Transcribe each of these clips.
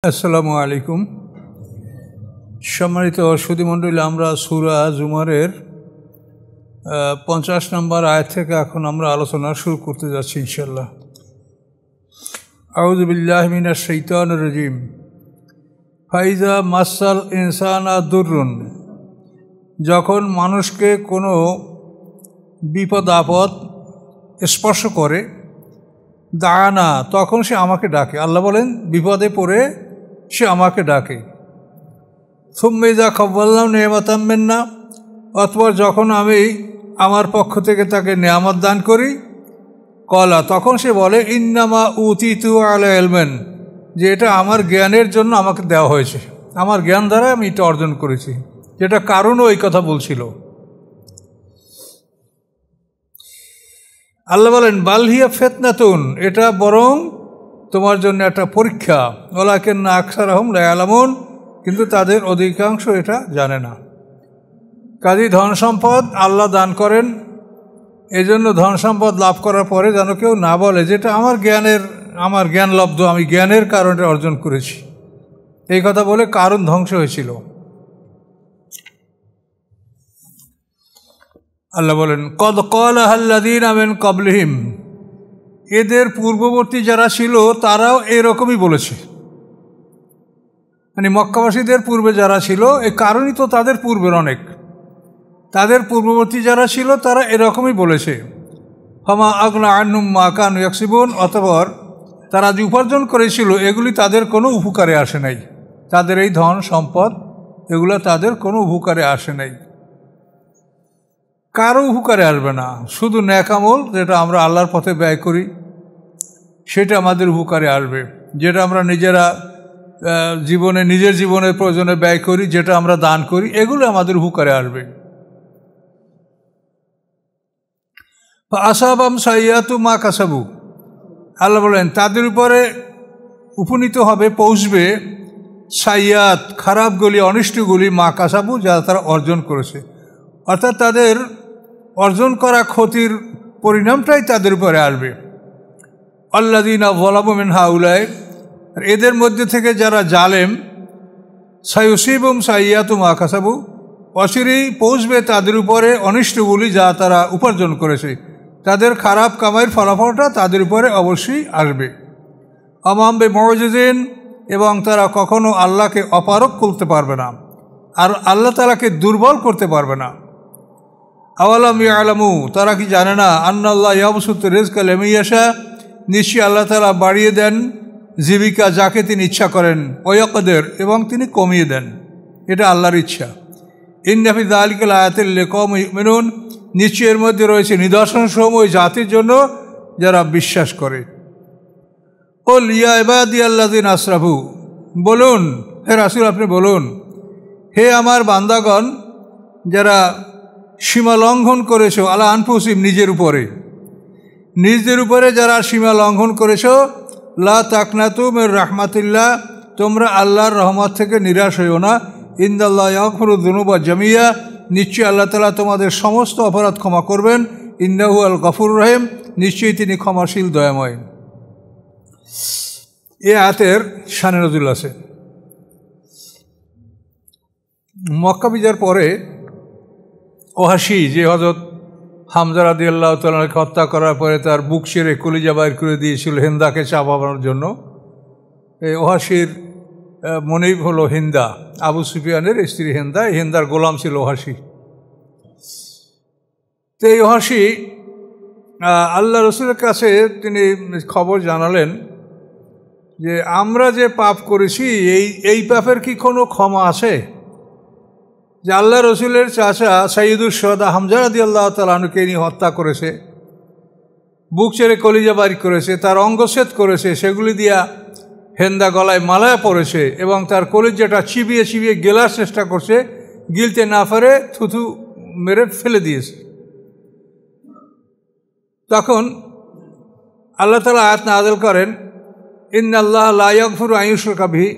আসসালামু আলাইকুম। সম্মানিত সুধীমণ্ডলী, আমরা সূরা জুমারের 50 নম্বর আয়াত থেকে এখন আমরা আলোচনা শুরু করতে যাচ্ছি ইনশাআল্লাহ। আউযু বিল্লাহি মিনাশ শাইতানির রাজিম। ফাইজা মাসাল ইনসানা দুররুন, যখন মানুষকে কোনো বিপদ আপদ স্পর্শ করে, দানা, তখন সে আমাকে ডাকে। আল্লাহ বলেন বিপদে পড়ে সে আমাকে ডাকে। সুম্মা কাব্বালনাহু নি'মাতাম মিন্না, অতঃপর যখন আমি আমার পক্ষ থেকে তাকে নেয়ামত দান করি, কলা, তখন সে বলে ইন্নামা উতিতু আলা ইলমিন, যে এটা আমার জ্ঞানের জন্য আমাকে দেওয়া হয়েছে, আমার জ্ঞান দ্বারা আমি এটা অর্জন করেছি। যেটা কারণও এই কথা বলছিল। আল্লাহ বলেন বাল হিয়া ফিতনাতুন, এটা বরং তোমার জন্য একটা পরীক্ষা। ওয়ালাকিন্না আকসারাহুম লা ইয়ালামুন, কিন্তু তাদের অধিকাংশ এটা জানে না। কাজেই ধন সম্পদ আল্লাহ দান করেন, এই জন্য ধন সম্পদ লাভ করার পরে যেন কেউ না বলে যেটা আমার জ্ঞানলব্ধ, আমি জ্ঞানের কারণে অর্জন করেছি। এই কথা বলে কারণ ধ্বংস হয়েছিল। আল্লাহ বলেন কদ ক্বালাহা আল্লাযীনা মিন ক্বাবলিহিম, এদের পূর্ববর্তী যারা ছিল তারাও এরকমই বলেছে। মানে মক্কাবাসীদের পূর্বে যারা ছিল, এই কারণই তো তাদের পূর্বের অনেক, তাদের পূর্ববর্তী যারা ছিল তারা এরকমই বলেছে। ফামা আগনা আনহুম মা কানু ইয়াকসিবুন, অতঃপর তারা যে উপার্জন করেছিল এগুলি তাদের কোনো উপকারে আসে নাই। তাদের এই ধন সম্পদ এগুলো তাদের কোনো উপকারে আসে নাই, কারো উপকারে আসবে না। শুধু নেক আমল যেটা আমরা আল্লাহর পথে ব্যয় করি সেটা আমাদের উপকারে আসবে। যেটা আমরা নিজেরা নিজের জীবনের প্রয়োজনে ব্যয় করি, যেটা আমরা দান করি, এগুলো আমাদের উপকারে আসবে। আসাবাম সাইয়াতু মা কাসাবু, আল্লাহ বলেন তাদের উপরে উপনীত হবে, পৌঁছবে সাইয়াত, খারাপগুলি, অনিষ্টগুলি, মা কাসাবু, যা তারা অর্জন করেছে। অর্থাৎ তাদের অর্জন করা ক্ষতির পরিণামটাই তাদের উপরে আসবে। আল্লাযীনা যালামু মিন হাউলাই, এদের মধ্যে থেকে যারা জালেম, সায়ুসিবুম সাইয়াতু মা কাসাবু, অচিরেই পৌঁছবে তাদের উপরে অনিষ্টগুলি যা তারা উপার্জন করেছে। তাদের খারাপ কামাইয়ের ফলাফলটা তাদের উপরে অবশ্যই আসবে। আমাম বিমুজিজিন, এবং তারা কখনো আল্লাহকে অপারগ করতে পারবে না, আর আল্লাহ তাআলাকে দুর্বল করতে পারবে না। আওয়ালাম ইয়ালামু, তারা কি জানে না, আন্নাল্লাহ ইয়াবসুতু রিজকা লিমান ইয়াশা, নিশ্চয়ই আল্লাহ তাআলা বাড়িয়ে দেন জীবিকা যাকে তিনি ইচ্ছা করেন, ওয়া ইয়াকদির, এবং তিনি কমিয়ে দেন, এটা আল্লাহর ইচ্ছা। ইন্না ফি যালিকা লাআয়াতিন লিকাওমিন ইউমিনুন, নিশ্চয়ই এর মধ্যে রয়েছে নিদর্শনসমূহ ওই জাতির জন্য যারা বিশ্বাস করে। কুল ইয়া ইবাদিয়াল্লাযিনা আসরাফু, বলুন হে রাসূল আপনি বলুন, হে আমার বান্দাগণ যারা সীমা লঙ্ঘন করেছো, আলা আনফুসিহিম, নিজের উপরে যারা সীমা লঙ্ঘন করেছো, লা তাকনাতু মির রাহমাতিল্লাহ, তোমরা আল্লাহর রহমত থেকে নিরাশ হইও না। ইন্নাল্লাহা ইয়াগফিরু যুনুবা জামিয়া, নিশ্চয়ই আল্লাহ তাআলা তোমাদের সমস্ত অপরাধ ক্ষমা করবেন। ইন্নাহু আল গফুর রহিম, নিশ্চয়ই তিনি ক্ষমাশীল দয়াময়। এ আয়াতের শানে নজুল আছে। মক্কা বিজয়ের পরে ওহাশি, যে হযরত হামজা রাদিয়াল্লাহু তাআলাকে হত্যা করার পরে তার বুক ছিঁড়ে কলিজা বাইর করে দিয়েছিল হিন্দাকে চাপানোর জন্য, এই ওহাশির মনিব হলো হিন্দা, আবু সুফিয়ানের স্ত্রী হিন্দা, হিন্দার গোলাম ছিল ওহাশি। তো এই ওহাশি আল্লাহ রসুলের কাছে তিনি খবর জানালেন যে আমরা যে পাপ করেছি এই পাপের কি কোনো ক্ষমা আছে? যে আল্লাহ রসুলের চাচা সাইয়্যিদুশ শুহাদা হামজা রাদিয়াল্লাহু তাআলা আনহুকে নিয়ে হত্যা করেছে, বুক ছেড়ে কলিজা বাড়ি করেছে, তার অঙ্গচ্ছেদ করেছে, সেগুলি দিয়া হেন্দা গলায় মালায়া পড়েছে এবং তার কলিজাটা চিবিয়ে চিবিয়ে গেলার চেষ্টা করছে, গিলতে না পারে থুথু মেরে ফেলে দিয়েছে। তখন আল্লাহ তাআলা আয়াত নাযিল করেন, ইন্নাল্লাহা লা ইয়াগফিরু আন ইউশরাকা বিহি,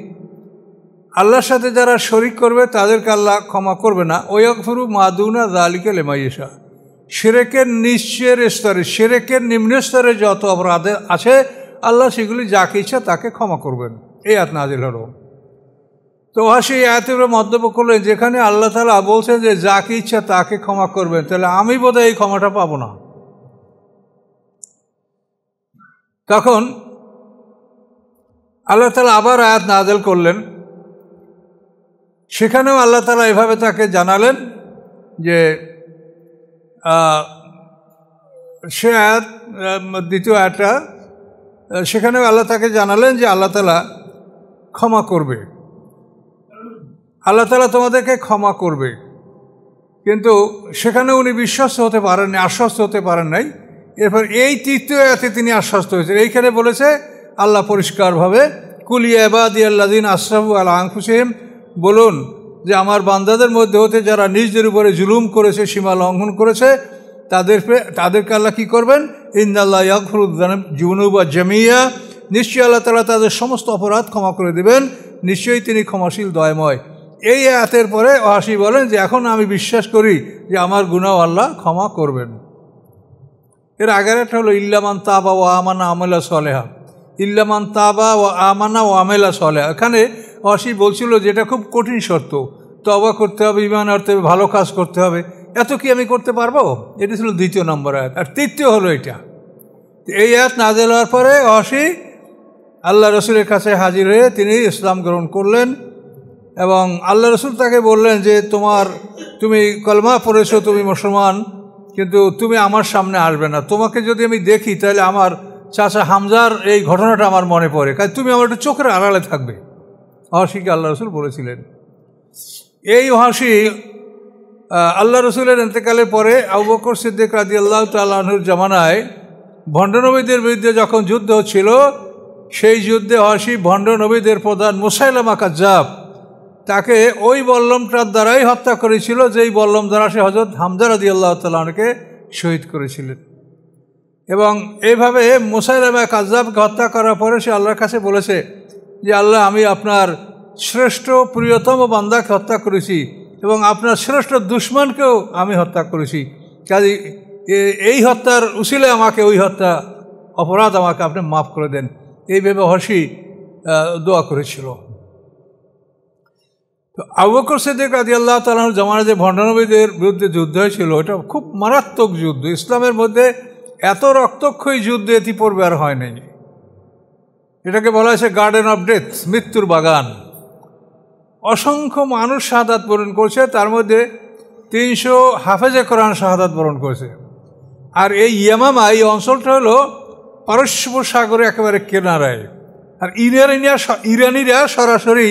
আল্লাহর সাথে যারা শরিক করবে তাদেরকে আল্লাহ ক্ষমা করবে না। ওয়া ইয়াগফিরু মা দুনা যালিকা লিমান ইয়াশা, শিরকের নিচের স্তরে, শিরকের নিম্ন স্তরে যত অপরাধ আছে আল্লাহ সেগুলি যাকে ইচ্ছা তাকে ক্ষমা করবেন। এই আয়াত নাজিল হলো। তো ওয়াহাশী এই আয়াতের উপরে মন্তব্য করলেন, যেখানে আল্লাহ তাআলা বলছেন যে যাকে ইচ্ছা তাকে ক্ষমা করবেন, তাহলে আমি বোধহয় এই ক্ষমাটা পাবো না। তখন আল্লাহ তাআলা আবার আয়াত নাজিল করলেন, সেখানেও আল্লাহ তাআলা এভাবে তাকে জানালেন যে সে আয়াত, দ্বিতীয় আয়াতটা, সেখানেও আল্লাহ তাকে জানালেন যে আল্লাহ তাআলা ক্ষমা করবে, আল্লাহ তাআলা তোমাদেরকে ক্ষমা করবে। কিন্তু সেখানে উনি বিশ্বস্ত হতে পারেননি, আশ্বস্ত হতে পারেন নাই। এরপর এই তৃতীয় আয়াতে তিনি আশ্বস্ত হয়েছেন। এইখানে বলেছে আল্লাহ পরিষ্কারভাবে, কুল ইয়া ইবাদিয়াল্লাযিনা আসরাফু আলা আনফুসিহিম, বলুন যে আমার বান্দাদের মধ্যে হতে যারা নিজেদের উপরে জুলুম করেছে, সীমা লঙ্ঘন করেছে, তাদেরকে আল্লাহ কী করবেন? ইন্নাল্লাহা ইয়াগফিরুয যুনুবা জামিয়া, নিশ্চয়ই আল্লাহ তাআলা তাদের সমস্ত অপরাধ ক্ষমা করে দেবেন, নিশ্চয়ই তিনি ক্ষমাশীল দয়াময়। এই আয়াতের পরে ওয়াহাশী বলেন যে এখন আমি বিশ্বাস করি যে আমার গুনাহ আল্লাহ ক্ষমা করবেন। এর আগের একটা হলো ইল্লামান তাবা ওয়া আমানা আমালা সলেহা, ইল্লামান তাবা ওয়া আমানা ওয়া আমেলা সলেহা। এখানে ওয়াহাশী বলছিল যে এটা খুব কঠিন শর্ত, তওবা করতে হবে, ঈমান আনতে হবে, ভালো কাজ করতে হবে। এত কি আমি করতে পারবো? এটা ছিল দ্বিতীয় নম্বর আয়াত। আর তৃতীয় হলো এটা। এই আয়াত নাযিল হওয়ার পরে ওয়াহাশী আল্লাহ রসুলের কাছে হাজির হয়ে তিনি ইসলাম গ্রহণ করলেন এবং আল্লাহ রসুল তাকে বললেন যে তুমি কলমা পড়েছো, তুমি মুসলমান, কিন্তু তুমি আমার সামনে আসবে না। তোমাকে যদি আমি দেখি তাহলে আমার চাচা হামজার এই ঘটনাটা আমার মনে পড়ে, কারণ তুমি আমার একটু চোখের আড়ালে থাকবে। ওয়াহাশীকে আল্লাহ রসুল বলেছিলেন। এই ওয়াহাশী আল্লাহ রসুলের ইন্তেকালের পরে আবু বকর সিদ্দিক রাদিয়াল্লাহু তাআলা আনহুর জামানায় ভণ্ডনবীদের বিরুদ্ধে যখন যুদ্ধ হচ্ছিল, সেই যুদ্ধে ওয়াহাশী ভণ্ডনবীদের প্রধান মুসাইলামা কাজ্জাব তাকে ওই বল্লমটার দ্বারাই হত্যা করেছিল, যেই বল্লম দ্বারা সে হযরত হামজা রাদিয়াল্লাহু তাআলা আনহুকে শহীদ করেছিলেন। এবং এইভাবে মুসাইলামা কাজ্জাবকে হত্যা করার পরে সে আল্লাহর কাছে বলেছে যে আল্লাহ, আমি আপনার শ্রেষ্ঠ প্রিয়তম বান্দাকে হত্যা করেছি এবং আপনার শ্রেষ্ঠ দুশমনকেও আমি হত্যা করেছি, কাজে এই হত্যার উসিলে আমাকে ওই হত্যা অপরাধ আমাকে আপনি মাফ করে দেন। এইভাবে ওয়াহাশী দোয়া করেছিল। তো আবু বকর সিদ্দিক রাদিয়াল্লাহু তাআলা আনহুর জামানায় যে ভণ্ডনবীদের বিরুদ্ধে যুদ্ধ হয়েছিল, এটা খুব মারাত্মক যুদ্ধ। ইসলামের মধ্যে এত রক্তক্ষয়ী যুদ্ধ ইতিপূর্বে আর হয় নাই। এটাকে বলা হয়েছে গার্ডেন অফ ডেথ, মৃত্যুর বাগান। অসংখ্য মানুষ শাহাদাত বরণ করেছে, তার মধ্যে 300 হাফেজে কোরআন শাহাদাত বরণ করেছে। আর এই ইয়ামামা, এই অঞ্চলটা হলো পারস্য সাগরে একেবারে কিনারায়। আর ইরানিরা সরাসরি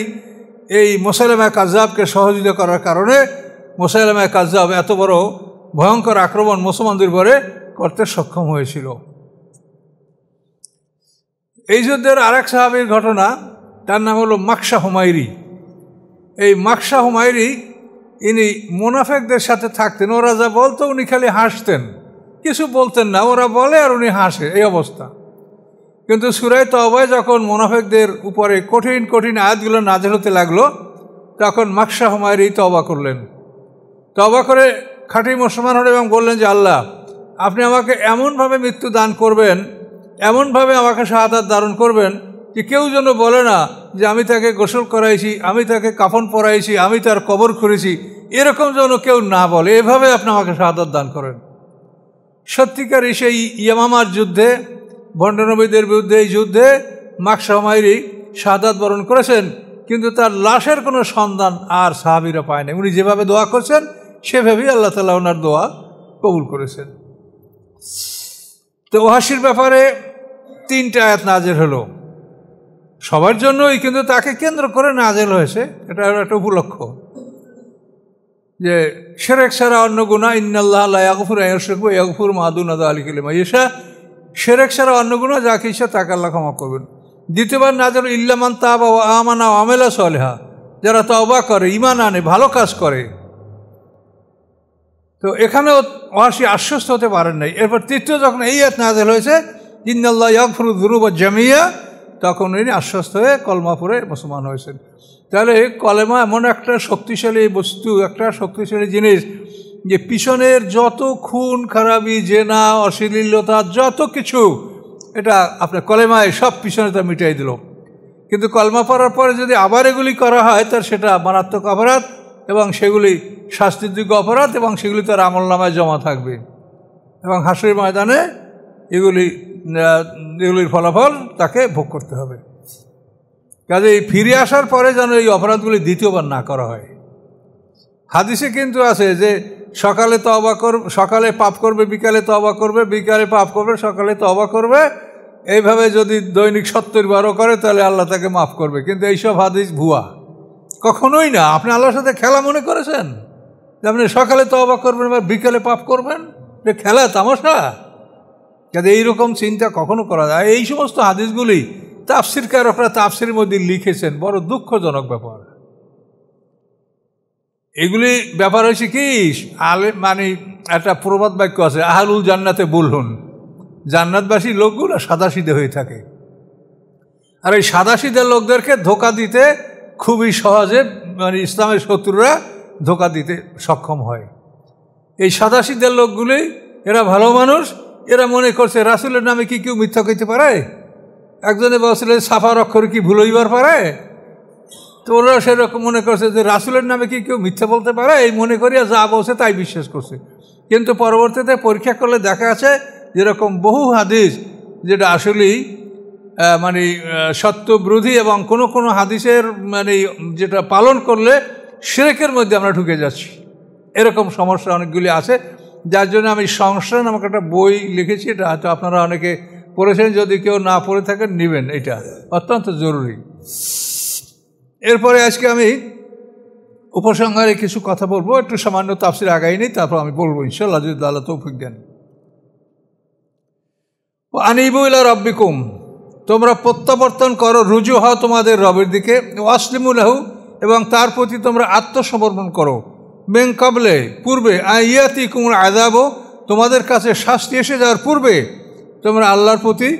এই মুসাইলামা কাজ্জাবকে সহযোগিতা করার কারণে মুসাইলামা কাজ্জাব এত বড় ভয়ঙ্কর আক্রমণ মুসলমানদের উপরে করতে সক্ষম হয়েছিল। এই যুদ্ধের আরেক সাহাবীর ঘটনা, তার নাম হলো মাকশা হুমায়রি। এই মাকশা হুমায়রি ইনি মুনাফিকদের সাথে থাকতেন। ওরা যা বলতো উনি খালি হাসতেন, কিছু বলতেন না। ওরা বলে আর উনি হাসে, এই অবস্থা। কিন্তু সূরা তাওবায় যখন মুনাফিকদের উপরে কঠিন কঠিন আয়াতগুলো নাযিল হতে লাগলো, তখন মাকশা হুমায়রি তওবা করলেন। তওবা করে খাঁটি মুসলমান হলেন এবং বললেন যে আল্লাহ, আপনি আমাকে এমনভাবে মৃত্যু দান করবেন, এমনভাবে আমাকে শাহাদাত দান করবেন যে কেউ যেন বলে না যে আমি তাকে গোসল করাইছি, আমি তাকে কাফন পরাইছি, আমি তার কবর খুঁড়েছি, এরকম যেন কেউ না বলে। এভাবে আপনি আমাকে শাহাদাত দান করেন। সত্যিকারই সেই ইয়ামামার যুদ্ধে, ভণ্ডনবীদের বিরুদ্ধে এই যুদ্ধে মাকশা হুমায়রি শাহাদাত বরণ করেছেন, কিন্তু তার লাশের কোনো সন্ধান আর সাহাবীরা পায় না। উনি যেভাবে দোয়া করছেন সেভাবেই আল্লাহ তাআলা ওনার দোয়া কবুল করেছেন। তো ওয়াহাশীর ব্যাপারে 3টা আয়াত নাযিল হলো সবার জন্যই, কিন্তু তাকে কেন্দ্র করে নাযিল হয়েছে। এটা একটা উপলক্ষ যে শিরক ছাড়া অন্য গুনাহ, ইন্নাল্লাহা লা ইয়াগফিরু আন ইউশরাকা ওয়া ইয়াগফিরু মা দুনা যালিকা লিমান ইয়াশা, শিরক ছাড়া অন্য গুনাহ যাকে ইচ্ছা তাকে আল্লাহ ক্ষমা করবেন। দ্বিতীয়বার নাযিল ইল্লা মান তাবা ওয়া আমানা ওয়া আমিলা সলিহা, যারা তওবা করে, ঈমান আনে, ভালো কাজ করে। তো এখানেও ওয়াহাশী আশ্বস্ত হতে পারেন নাই। এরপর তৃতীয় যখন এই আয়াত নাযিল হয়েছে ইন্নাল্লাহা ইয়াগফিরু যুনুবা জামিয়া, তখন উনি আশ্বস্ত হয়ে কলমা পড়ে মুসলমান হয়েছেন। তাহলে কলেমা এমন একটা শক্তিশালী বস্তু, একটা শক্তিশালী জিনিস, যে পিছনের যত খুন খারাপি, জেনা, অশ্লীলতা, যত কিছু, এটা আপনার কলেমায় সব পিছনে তা মিটাই দিল। কিন্তু কলমা পড়ার পরে যদি আবার এগুলি করা হয় তার সেটা মারাত্মক অপরাধ এবং সেগুলি শাস্তিযোগ্য অপরাধ এবং সেগুলি তার আমলনামায় জমা থাকবে এবং হাসরের ময়দানে এগুলির ফলাফল তাকে ভোগ করতে হবে। কাজে ফিরে আসার পরে যেন এই অপরাধগুলি দ্বিতীয়বার না করা হয়। হাদিসে কিন্তু আছে যে সকালে সকালে পাপ করবে, বিকালে তওবা করবে, বিকালে পাপ করবে, সকালে তওবা করবে, এইভাবে যদি দৈনিক 70 বারও করে তাহলে আল্লাহ তাকে মাফ করবে। কিন্তু এইসব হাদিস ভুয়া, কখনোই না। আপনি আল্লাহর সাথে খেলা মনে করেছেন যে আপনি সকালে তওবা করবেন বা বিকালে পাপ করবেন? এটা খেলা, তামাশা। যাতে এইরকম চিন্তা কখনো করা যায়। এই সমস্ত হাদিসগুলি তাফসিরকারকরা তাফসিরের মধ্যে লিখেছেন, বড় দুঃখজনক ব্যাপার। এগুলি ব্যাপার হয়েছে কি, মানে একটা প্রবাদ বাক্য আছে, আহলুল জান্নাতে বলুন, জান্নাতবাসী লোকগুলো সাদাসিধে হয়ে থাকে। আর এই সাদাসিধে লোকদেরকে ধোকা দিতে খুবই সহজে মানে ইসলামের শত্রুরা ধোকা দিতে সক্ষম হয়। এই সাদাসিধে লোকগুলি এরা ভালো মানুষ, এরা মনে করছে রাসূলের নামে কি কেউ মিথ্যা কইতে পারে? একজনে বলছিল সাফার অক্ষর কি ভুল হইবার পারে? তো ওরা সেরকম মনে করছে যে রাসূলের নামে কি কেউ মিথ্যা বলতে পারে, এই মনে করিয়া যা বলছে তাই বিশ্বাস করছে। কিন্তু পরবর্তীতে পরীক্ষা করলে দেখা আছে যেরকম বহু হাদিস যেটা আসলেই মানে সত্যবিরোধী এবং কোনো কোনো হাদিসের মানে যেটা পালন করলে শিরকের মধ্যে আমরা ঢুকে যাচ্ছি, এরকম সমস্যা অনেকগুলি আছে। যার জন্য আমি সংস্কার নামক একটা বই লিখেছি, এটা হয়তো আপনারা অনেকে পড়েছেন, যদি কেউ না পড়ে থাকেন নেবেন, এটা অত্যন্ত জরুরি। এরপরে আজকে আমি উপসংহারে কিছু কথা বলবো, একটু সামান্য তাফসীর আগাই নেই, তারপর আমি বলবো ইনশাআল্লাহ যদি আল্লাহ তৌফিক দেন। আনিবু ইলা রাব্বিকুম, তোমরা প্রত্যাবর্তন করো, রুজু হও তোমাদের রবের দিকে, ওয়াসলিমু লাহু, এবং তার প্রতি তোমরা আত্মসমর্পণ করো, মিন ক্বাবলে, পূর্বে, আইয়াতিকুমুল আযাব, তোমাদের কাছে শাস্তি এসে যাওয়ার পূর্বে তোমরা আল্লাহর প্রতি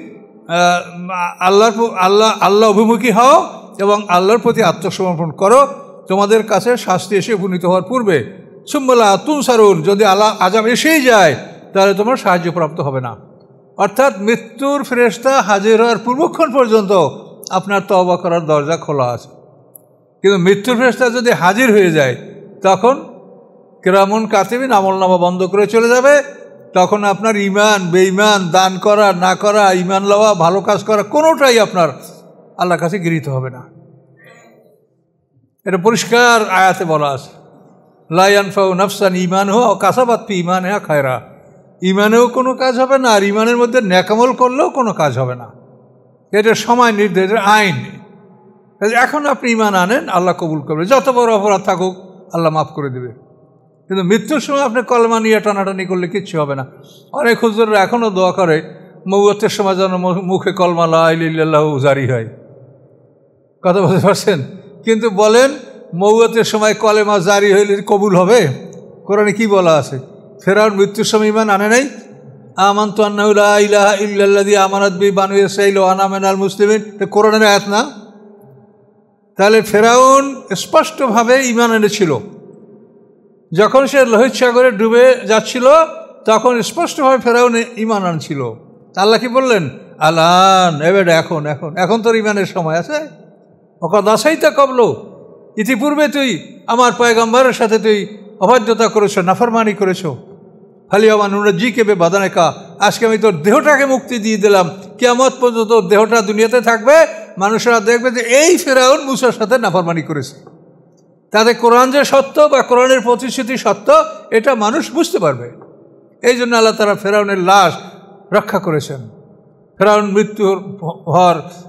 আল্লাহ অভিমুখী হও এবং আল্লাহর প্রতি আত্মসমর্পণ করো তোমাদের কাছে শাস্তি এসে উপনীত হওয়ার পূর্বে। সুম্মা লা তুনসারুন, যদি আল্লাহ আযাব এসেই যায় তাহলে তোমরা সাহায্যপ্রাপ্ত হবে না। অর্থাৎ মৃত্যুর ফেরেশতা হাজির হওয়ার পূর্বক্ষণ পর্যন্ত আপনার তওবা করার দরজা খোলা আছে, কিন্তু মৃত্যুর ফেরেশতা যদি হাজির হয়ে যায় তখন কিরামুন কাতিবিন আমলনামা বন্ধ করে চলে যাবে। তখন আপনার ইমান, বেঈমান, দান করা না করা, ইমান লওয়া, ভালো কাজ করা, কোনোটাই আপনার আল্লাহর কাছে গৃহীত হবে না। এটা পরিষ্কার আয়াতে বলা আছে, লা ইয়ানফাউ নাফসান ঈমানুহা ওয়া কাসাবাত ফি ঈমানিহা খায়রা, ইমানেও কোনো কাজ হবে না, আর ইমানের মধ্যে নেকামল করলেও কোনো কাজ হবে না। এটা সময় নির্ধারিত আইন। এখন আপনি ইমান আনেন, আল্লাহ কবুল করবে, যত বড় অপরাধ থাকুক আল্লাহ মাফ করে দেবে। কিন্তু মৃত্যুর সময় আপনি কলমা নিয়ে টানাটানি করলে কিচ্ছু হবে না। অনেক হুজুররা এখনও দোয়া করে মৌতের সময় যেন মুখে কলমা লা ইলাহা ইল্লাল্লাহু জারি হয়। কথা বলতে পারছেন? কিন্তু বলেন মৌতের সময় কলেমা জারি হইলে কবুল হবে? কোরআনে কি বলা আছে? ফেরাউন মৃত্যুর সময় ইমান আনে নাই, আমানতু আন্নাহু লা ইলাহা ইল্লাল্লাযী আমানাত বিহি বানু ইসরাঈল ওয়া আনা মিনাল মুসলিমিন, এটা কোরআনের আয়াত না? তাহলে ফেরাউন স্পষ্টভাবে ইমান এনেছিল। যখন সে লোহিত সাগরে ডুবে যাচ্ছিল তখন স্পষ্টভাবে ফেরাউন ইমান আনছিল। আল্লাহ কি বললেন? আলান, এবার এখন এখন এখন তোর ইমানের সময় আছে। ওকা দাসাইতা কবলো, ইতিপূর্বে তুই আমার পয়গম্বরের সাথে তুই অবাধ্যতা করেছো, নাফরমানি করেছো। ফালিয়ামা নুনজি কেবে বাদানেকা, আজকে আমি তোর দেহটাকে মুক্তি দিয়ে দিলাম, কিয়ামত পর্যন্ত তোর দেহটা দুনিয়াতে থাকবে, মানুষরা দেখবে যে এই ফেরাউন মুসার সাথে নাফরমানি করেছে। তাতে কোরআন যে সত্য বা কোরআনের প্রতিশ্রুতি সত্য এটা মানুষ বুঝতে পারবে। এই জন্য আল্লাহ তাআলা ফেরাউনের লাশ রক্ষা করেছেন। ফেরাউন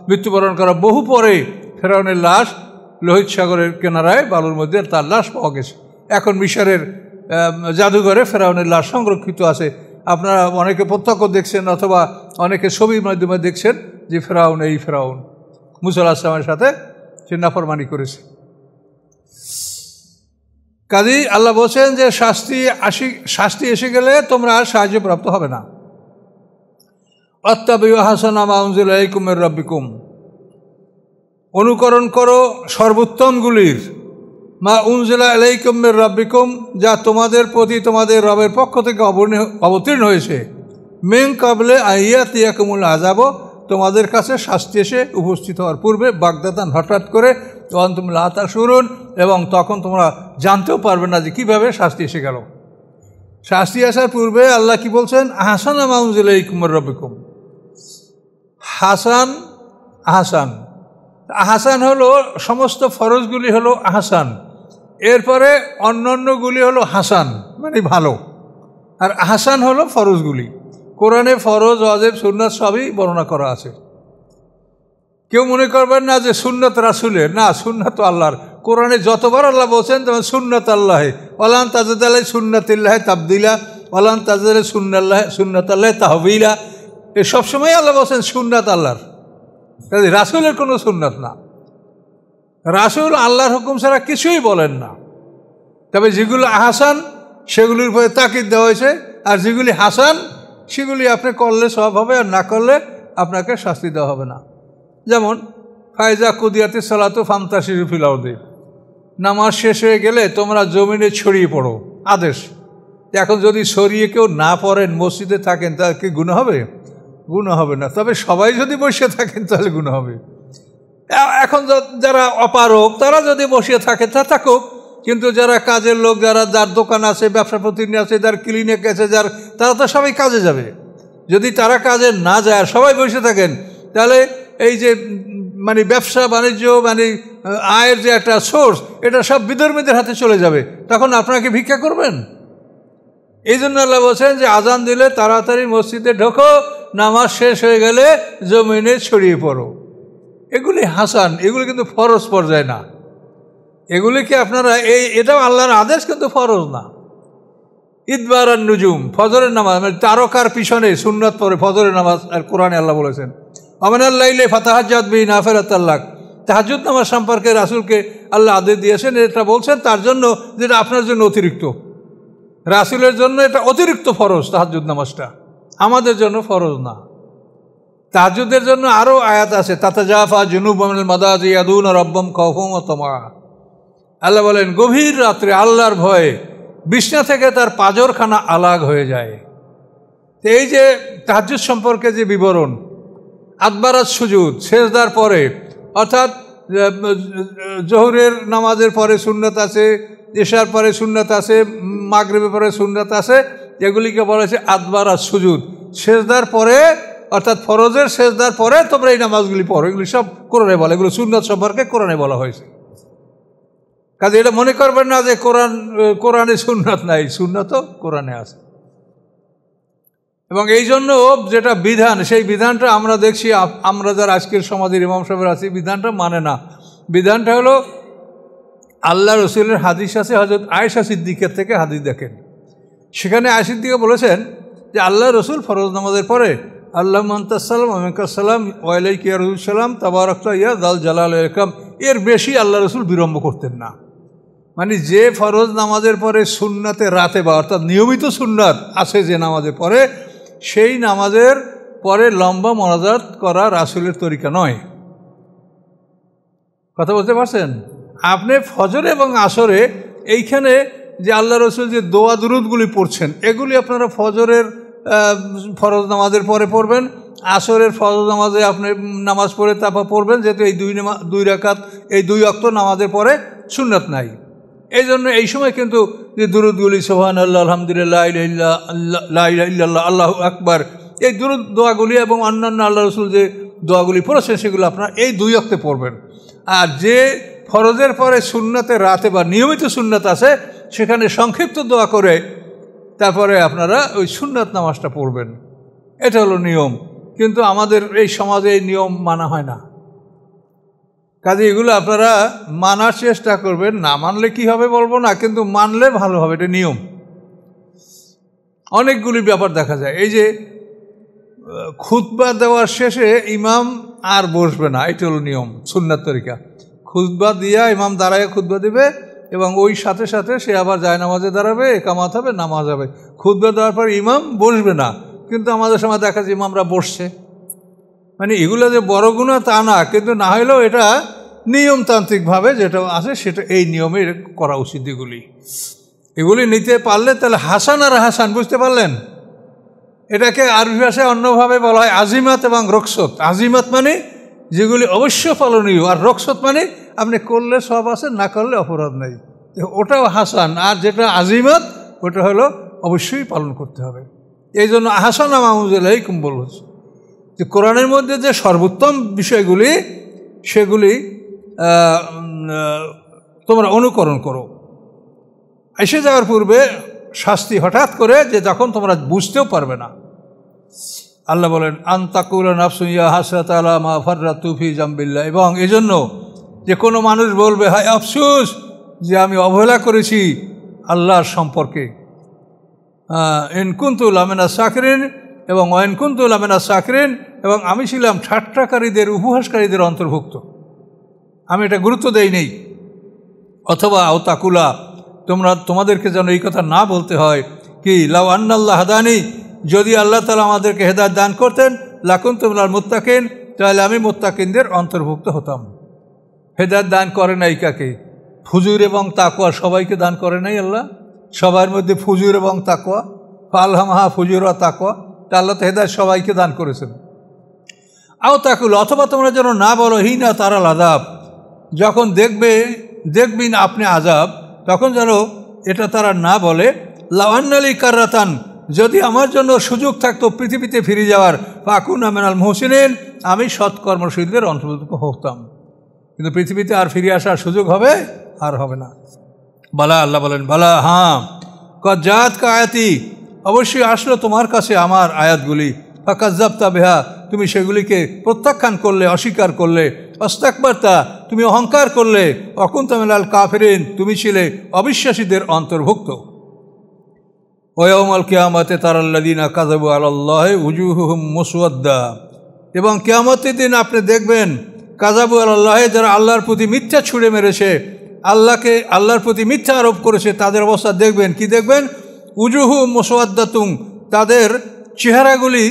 মৃত্যুবরণ করা বহু পরে ফেরাউনের লাশ লোহিত সাগরের কিনারায় বালুর মধ্যে তার লাশ পাওয়া গেছে। এখন মিশরের জাদুঘরে ফেরাউনের লাশ সংরক্ষিত আছে। আপনারা অনেকে প্রত্যক্ষ দেখছেন অথবা অনেকে ছবির মাধ্যমে দেখছেন যে ফেরাউন এই ফেরাউন মুসা আলাইহিস সালামের সাথে সে নাফরমানি করেছে। কাজেই আল্লাহ বলছেন যে শাস্তি এসে গেলে তোমরা আর সাহায্যপ্রাপ্ত হবে না। আত্তাবিউ আহসানা মা উনজিলা ইলাইকুম মির রাব্বিকুম, অনুকরণ করো সর্বোত্তমগুলির, মা উনজিলা ইলাইকুম মির রাব্বিকুম, যা তোমাদের প্রতি তোমাদের রবের পক্ষ থেকে অবতীর্ণ হয়েছে, মিন ক্বাবলে আইয়াতিয়াকুমুল আযাব, তোমাদের কাছে শাস্তি এসে উপস্থিত হওয়ার পূর্বে বাগদাতান হঠাৎ করে অন্তুম লা তাশউরুন, এবং তখন তোমরা জানতেও পারবে না যে কীভাবে শাস্তি এসে গেল। শাস্তি আসার পূর্বে আল্লাহ কি বলছেন? আহসানা মা উনজিলা ইলাইকুম মির রাব্বিকুম। হাসান আহসান, আহসান হলো সমস্ত ফরজগুলি হলো আহসান, এরপরে অন্যান্যগুলি হলো হাসান মানে ভালো, আর আহসান হলো ফরজগুলি। কোরআনে ফরজ, ওয়াজিব, সুন্নাত সবই বর্ণনা করা আছে। কেউ মনে করবেন না যে সুন্নাত রাসূলের, না, সুন্নাত আল্লাহর। কোরআনে যতবার আল্লাহ বলছেন তেমন সুন্নাত আল্লাহ, ওয়ালান তাজিদ আলাই সুন্নাতিল্লাহি তাবদীলা, ওয়ালান তাজিদ আলাই সুন্নাতাল্লাহি তাহবিলা। এই সবসময় আল্লাহ বলছেন সুন্নাত আল্লাহর, রাসূলের কোনো সুন্নাত না। রাসূল আল্লাহর হুকুম ছাড়া কিছুই বলেন না। তবে যেগুলো আহসান সেগুলির উপরে তাকিদ দেওয়া হয়েছে, আর যেগুলি হাসান সেগুলি আপনি করলে সওয়াব হবে, আর না করলে আপনাকে শাস্তি দেওয়া হবে না। যেমন ফাইজা কুদিয়াতিস সালাতু ফান্তাশিরু ফিল আরদি, নামাজ শেষ হয়ে গেলে তোমরা জমিনে ছড়িয়ে পড়ো, আদেশ। এখন যদি ছড়িয়ে কেউ না পড়েন, মসজিদে থাকেন, তাহলে কি গুনাহ হবে? গুনাহ হবে না। তবে সবাই যদি বসে থাকেন তাহলে গুনাহ হবে। এখন যারা অপারক তারা যদি বসে থাকে তা থাকুক, কিন্তু যারা কাজের লোক, যার দোকান আছে, ব্যবসা প্রতিনিধি আছে, যার ক্লিনিক আছে, তারা তো সবাই কাজে যাবে। যদি তারা কাজে না যায় আর সবাই বসে থাকেন, তাহলে এই যে মানে ব্যবসা বাণিজ্য মানে আয়ের যে একটা সোর্স, এটা সব বিধর্মীদের হাতে চলে যাবে। তখন আপনাকে ভিক্ষা করবেন? এই জন্য আল্লাহ বলছেন যে আজান দিলে তাড়াতাড়ি মসজিদে ঢোকো, নামাজ শেষ হয়ে গেলে জমিনে ছড়িয়ে পড়ো। এগুলি হাসান, এগুলি কিন্তু ফরজ পর্যায়ে না। এগুলিকে আপনারা এটাও আল্লাহর আদেশ, কিন্তু ফরজ না। ইদবার আর নুজুম, ফজরের নামাজ মানে তারকার পিছনে সুন্নাত পড়ে ফজরের নামাজ, আর কোরআনে আল্লাহ বলেছেন আমানাল লাইলে ফাতাহাজ্জাত বিহি নাফিলাতাল লাক। তাহাজ্জুদ নামাজ সম্পর্কে রাসূলকে আল্লাহ আদেশ দিয়েছেন, এটা বলছেন তার জন্য যেটা আপনার জন্য অতিরিক্ত। রাসূলের জন্য এটা অতিরিক্ত ফরজ তাহাজ্জুদ নামাজটা, আমাদের জন্য ফরজ না। তাহাজ্জুদের জন্য আরও আয়াত আছে, তাতাজাফা জুনুবুহুম মিনাল মাদাজি ইয়াদুনা রাব্বাহুম খাওফান ওয়া তামা। আল্লাহ বলেন গভীর রাত্রে আল্লাহর ভয়ে বিছনা থেকে তার পাজরখানা আলাগ হয়ে যায়। তো এই যে তাহাজ্জুদ সম্পর্কে যে বিবরণ, আদবারাত সুজুদ, সেজদার পরে, অর্থাৎ জোহরের নামাজের পরে সুন্নাত আছে, ইশার পরে সুন্নাত আছে, মাগরিবের পরে সুন্নাত আছে, এগুলিকে বলা হয়েছে আদবারাত সুজুদ। সেজদার পরে অর্থাৎ ফরজের সেজদার পরে তোমরা এই নামাজগুলি পড়ো, এগুলি সব কোরআনে বলা, এগুলো সুন্নাত সম্পর্কে কোরআনে বলা হয়েছে। কাজে এটা মনে করবেন না যে কোরআনে সুন্নাত নাই, সুন্নাতও কোরআনে আছে। এবং এই জন্য যেটা বিধান, সেই বিধানটা আমরা দেখছি, আমরা যারা আজকের সমাজের ইমাম সাহেব আছি, বিধানটা মানে না। বিধানটা হলো আল্লাহ রসুলের হাদিস আছে, হযরত আয়েশা সিদ্দিকার থেকে হাদিস দেখেন। সেখানে আয়েশা সিদ্দিকা বলেছেন যে আল্লাহ রসুল ফরজ নামাজের পরে আল্লাহুম্মা আনতাস সালাম ওয়া মিনকাস সালাম ওয়া আলাইকা ইয়া রাসূলুল্লাহ সালাম তাবারাকতা ইয়া যাল জালাল ওয়াল ইকরাম, এর বেশি আল্লাহ রসুল বিলম্ব করতেন না। মানে যে ফরজ নামাজের পরে সুন্নাতে রাতে বা অর্থাৎ নিয়মিত সুন্নাত আছে যে নামাজের পরে, সেই নামাজের পরে লম্বা মোনাজাত করা রাসূলের তরিকা নয়। কথা বলতে পারছেন? আপনি ফজর এবং আসরে এইখানে যে আল্লাহ রসুল যে দোয়া দুরুদগুলি পড়ছেন, এগুলি আপনারা ফজরের ফরজ নামাজের পরে পড়বেন, আসরের ফরজ নামাজে আপনি নামাজ পড়ে তারপর পড়বেন, যেহেতু এই দুই রাকাত এই দুই ওয়াক্ত নামাজের পরে সুন্নাত নাই। এই জন্য এই সময় কিন্তু যে দুরুদগুলি সুবহানাল্লাহ, আলহামদুলিল্লাহ, লা ইলাহা ইল্লাল্লাহ, আল্লাহু আকবার, এই দুরুদ দোয়াগুলি এবং অন্যান্য আল্লাহ রসুল যে দোয়াগুলি পড়েছেন সেগুলো আপনারা এই দুই ওয়াক্তে পড়বেন। আর যে ফরজের পরে সুন্নাতে রাতে বা নিয়মিত সুন্নাত আছে, সেখানে সংক্ষিপ্ত দোয়া করে তারপরে আপনারা ওই সুন্নাত নামাজটা পড়বেন। এটা হলো নিয়ম। কিন্তু আমাদের এই সমাজে এই নিয়ম মানা হয় না। কাজে এগুলো আপনারা মানার চেষ্টা করবেন। না মানলে কি হবে বলবো না, কিন্তু মানলে ভালো হবে, এটা নিয়ম। অনেকগুলি ব্যাপার দেখা যায়, এই যে খুতবা দেওয়ার শেষে ইমাম আর বসবে না, এটা হলো নিয়ম, সুন্নাত তরিকা। খুতবা দিয়া ইমাম দাঁড়ায় খুতবা দিবে এবং ওই সাথে সাথে সে আবার জায়নামাজে দাঁড়াবে, একামাত হবে, নামাজ হবে। খুতবা দেওয়ার পর ইমাম বসবে না, কিন্তু আমাদের সময় দেখা যায় ইমামরা বসছে। মানে এগুলো যে বড় গুনাহ তা না, কিন্তু না হলেও এটা নিয়মতান্ত্রিকভাবে যেটা আছে সেটা এই নিয়মে করা উচিত। এগুলি নিতে পারলে তাহলে হাসান আর হাসান, বুঝতে পারলেন? এটাকে আরবি ভাষায় অন্যভাবে বলা হয় আজিমাত এবং রকসত। আজিমাত মানে যেগুলি অবশ্য পালনীয়, আর রকসত মানে আপনি করলে সব আছে, না করলে অপরাধ নেই, ওটাও হাসান। আর যেটা আজিমাত ওটা হলো অবশ্যই পালন করতে হবে। এই জন্য আহসানা মাহমুদুল্লাহিকুম বলছে যে কোরআনের মধ্যে যে সর্বোত্তম বিষয়গুলি সেগুলি তোমরা অনুকরণ করো। এসে যাওয়ার পূর্বে শাস্তি হঠাৎ করে, যে যখন তোমরা বুঝতেও পারবে না। আল্লাহ বলেন আনতাকুলা নাফসু ইয়া হাসরাত আলা মা ফাররাতু ফি জামবিল্লাহ, এবং এজন্য যে কোনো মানুষ বলবে হায় আফসোস যে আমি অবহেলা করেছি আল্লাহর সম্পর্কে। ইন কুনতু লামিনা সাকিরিন, এবং ওয়াইন কুনতু লামিনা সাকিরিন, এবং আমি ছিলাম ঠাট্টাকারীদের, উপহাসকারীদের অন্তর্ভুক্ত, আমি এটা গুরুত্ব দেই নেই। অথবা আও তাকুলা, তোমাদেরকে যেন এই কথা না বলতে হয় কি লাউ আন্নাল্লাহ হাদানি, যদি আল্লাহ তাআলা আমাদেরকে হেদায়েত দান করতেন, লাকুনতু মিনাল মুত্তাকিন, তাহলে আমি মুত্তাকিনদের অন্তর্ভুক্ত হতাম। হেদায়েত দান করে নাই কাকে? ফুজুর এবং তাকওয়া সবাইকে দান করে নাই আল্লাহ। সবার মধ্যে ফুজুর এবং তাকওয়া, ফালহামাহা ফুজুর ওয়া তাকওয়া, তা আল্লাহ তো হেদায়েত সবাইকে দান করেছেন। আও তাকুল, অথবা তোমরা যেন না বলো হিনা তারাল আযাব, যখন দেখবি না আপনি আযাব, তখন যেন এটা তারা না বলে লাউ আন্নালি কাররাতান, যদি আমার জন্য সুযোগ থাকতো পৃথিবীতে ফিরে যাওয়ার, ফাকুনা মিনাল মুহসিনিন, আমি সৎকর্মশীলদের অন্তর্ভুক্ত হতাম। কিন্তু পৃথিবীতে আর ফিরে আসার সুযোগ হবে? আর হবে না। বালা, আল্লাহ বলেন বালা, হ্যাঁ, কজ্জাত কা আয়াতি, অবশ্যই আসলো তোমার কাছে আমার আয়াতগুলি, ফাকাজ্জাবতা বিহা, তুমি সেগুলিকে প্রত্যাখ্যান করলে, অস্বীকার করলে, অস্তাকবারতা, তুমি অহংকার করলে, অকুনতা মিনাল কাফিরিন, তুমি ছিলে অবিশ্বাসীদের অন্তর্ভুক্ত। ওয়াউমাল কিয়ামাতে তারাল্লাযিনা কাযাবু আলাল্লাহি উজুহুহুম মুসওয়াদ্দা, এবং কিয়ামতের দিন আপনি দেখবেন কাযাবু আলাল্লাহি, যারা আল্লাহর প্রতি মিথ্যা ছুঁড়ে মেরেছে, আল্লাহর প্রতি মিথ্যা আরোপ করেছে, তাদের অবস্থা দেখবেন। কি দেখবেন? উজুহুম মুসওয়াদ্দাতুম, তাদের চেহারাগুলি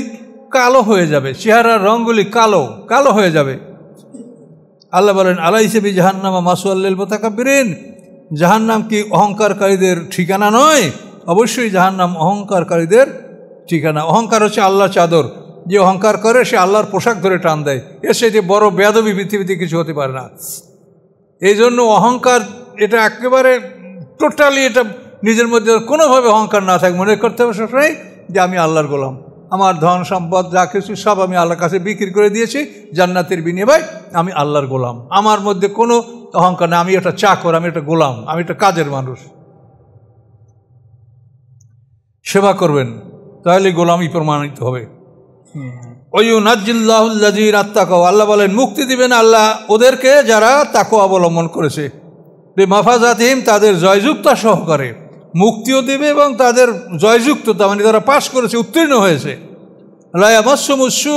কালো হয়ে যাবে, চেহারার রঙগুলি কালো কালো হয়ে যাবে। আল্লাহ বলেন আলাইসা বি জাহান্নামা মাসওয়াল লিল মুতাকাব্বিরিন, জাহান্নাম কি অহংকারকারীদের ঠিকানা নয়? অবশ্যই জাহান্নাম অহংকারকারীদের ঠিকানা। অহংকার হচ্ছে আল্লাহর চাদর, যে অহংকার করে সে আল্লাহর পোশাক ধরে টান দেয়, এর সাথে বড় বেয়াদবি পৃথিবীতে কিছু হতে পারে না। এই জন্য অহংকার এটা একেবারে টোটালি, এটা নিজের মধ্যে কোনোভাবে অহংকার না থাকে, মনে করতে হবে সবসময় যে আমি আল্লাহর গোলাম, আমার ধন সম্পদ যা কিছু সব আমি আল্লাহর কাছে বিক্রি করে দিয়েছি জান্নাতের বিনিময়ে, আমি আল্লাহর গোলাম। আমার মধ্যে কোনো অহংকার না, আমি একটা চাকর, আমি একটা গোলাম, আমি একটা কাজের মানুষ। সেবা করবেন, তাহলে গোলামি প্রমাণিত হবে। ওয়ুনাজ্জিল্লাহুল্লাযীনা আত্তাকাও, আল্লাহ বলেন মুক্তি দিবেন আল্লাহ ওদেরকে যারা তাকওয়া অবলম্বন করেছে, বিমাফাজাতিহিম, তাদের জয়যুক্তা সহকারে মুক্তিও দেবে, এবং তাদের জয়যুক্ততা মানে তারা পাশ করেছে, উত্তীর্ণ হয়েছে। লা ইয়ামাসসুমুস-সু,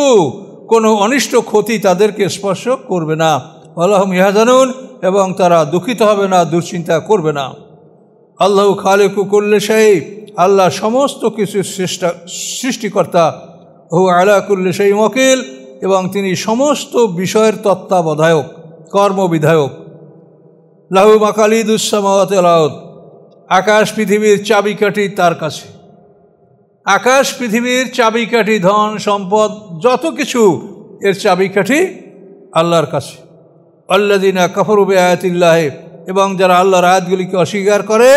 কোনো অনিষ্ট ক্ষতি তাদেরকে স্পর্শ করবে না। ওয়ালা হুম ইয়াহজানুন, এবং তারা দুঃখিত হবে না, দুশ্চিন্তা করবে না। আল্লাহু খালিকু কুল্লি শাই, আল্লাহ সমস্ত কিছু সৃষ্টিকর্তা। হু আলা কুল্লি শাইইন ওয়াকিল, এবং তিনি সমস্ত বিষয়ের তত্ত্বাবধায়ক, কর্মবিধায়ক। লাহু মাকালিদুস সামাওয়াতি ওয়াল আরদ, আকাশ পৃথিবীর চাবিকাঠি তার কাছে। আকাশ পৃথিবীর চাবিকাঠি, ধন সম্পদ যত কিছু এর চাবিকাঠি আল্লাহর কাছে। আল্লাযীনা কাফারু বিআয়াতিল্লাহি, এবং যারা আল্লাহর আয়াতগুলিকে অস্বীকার করে,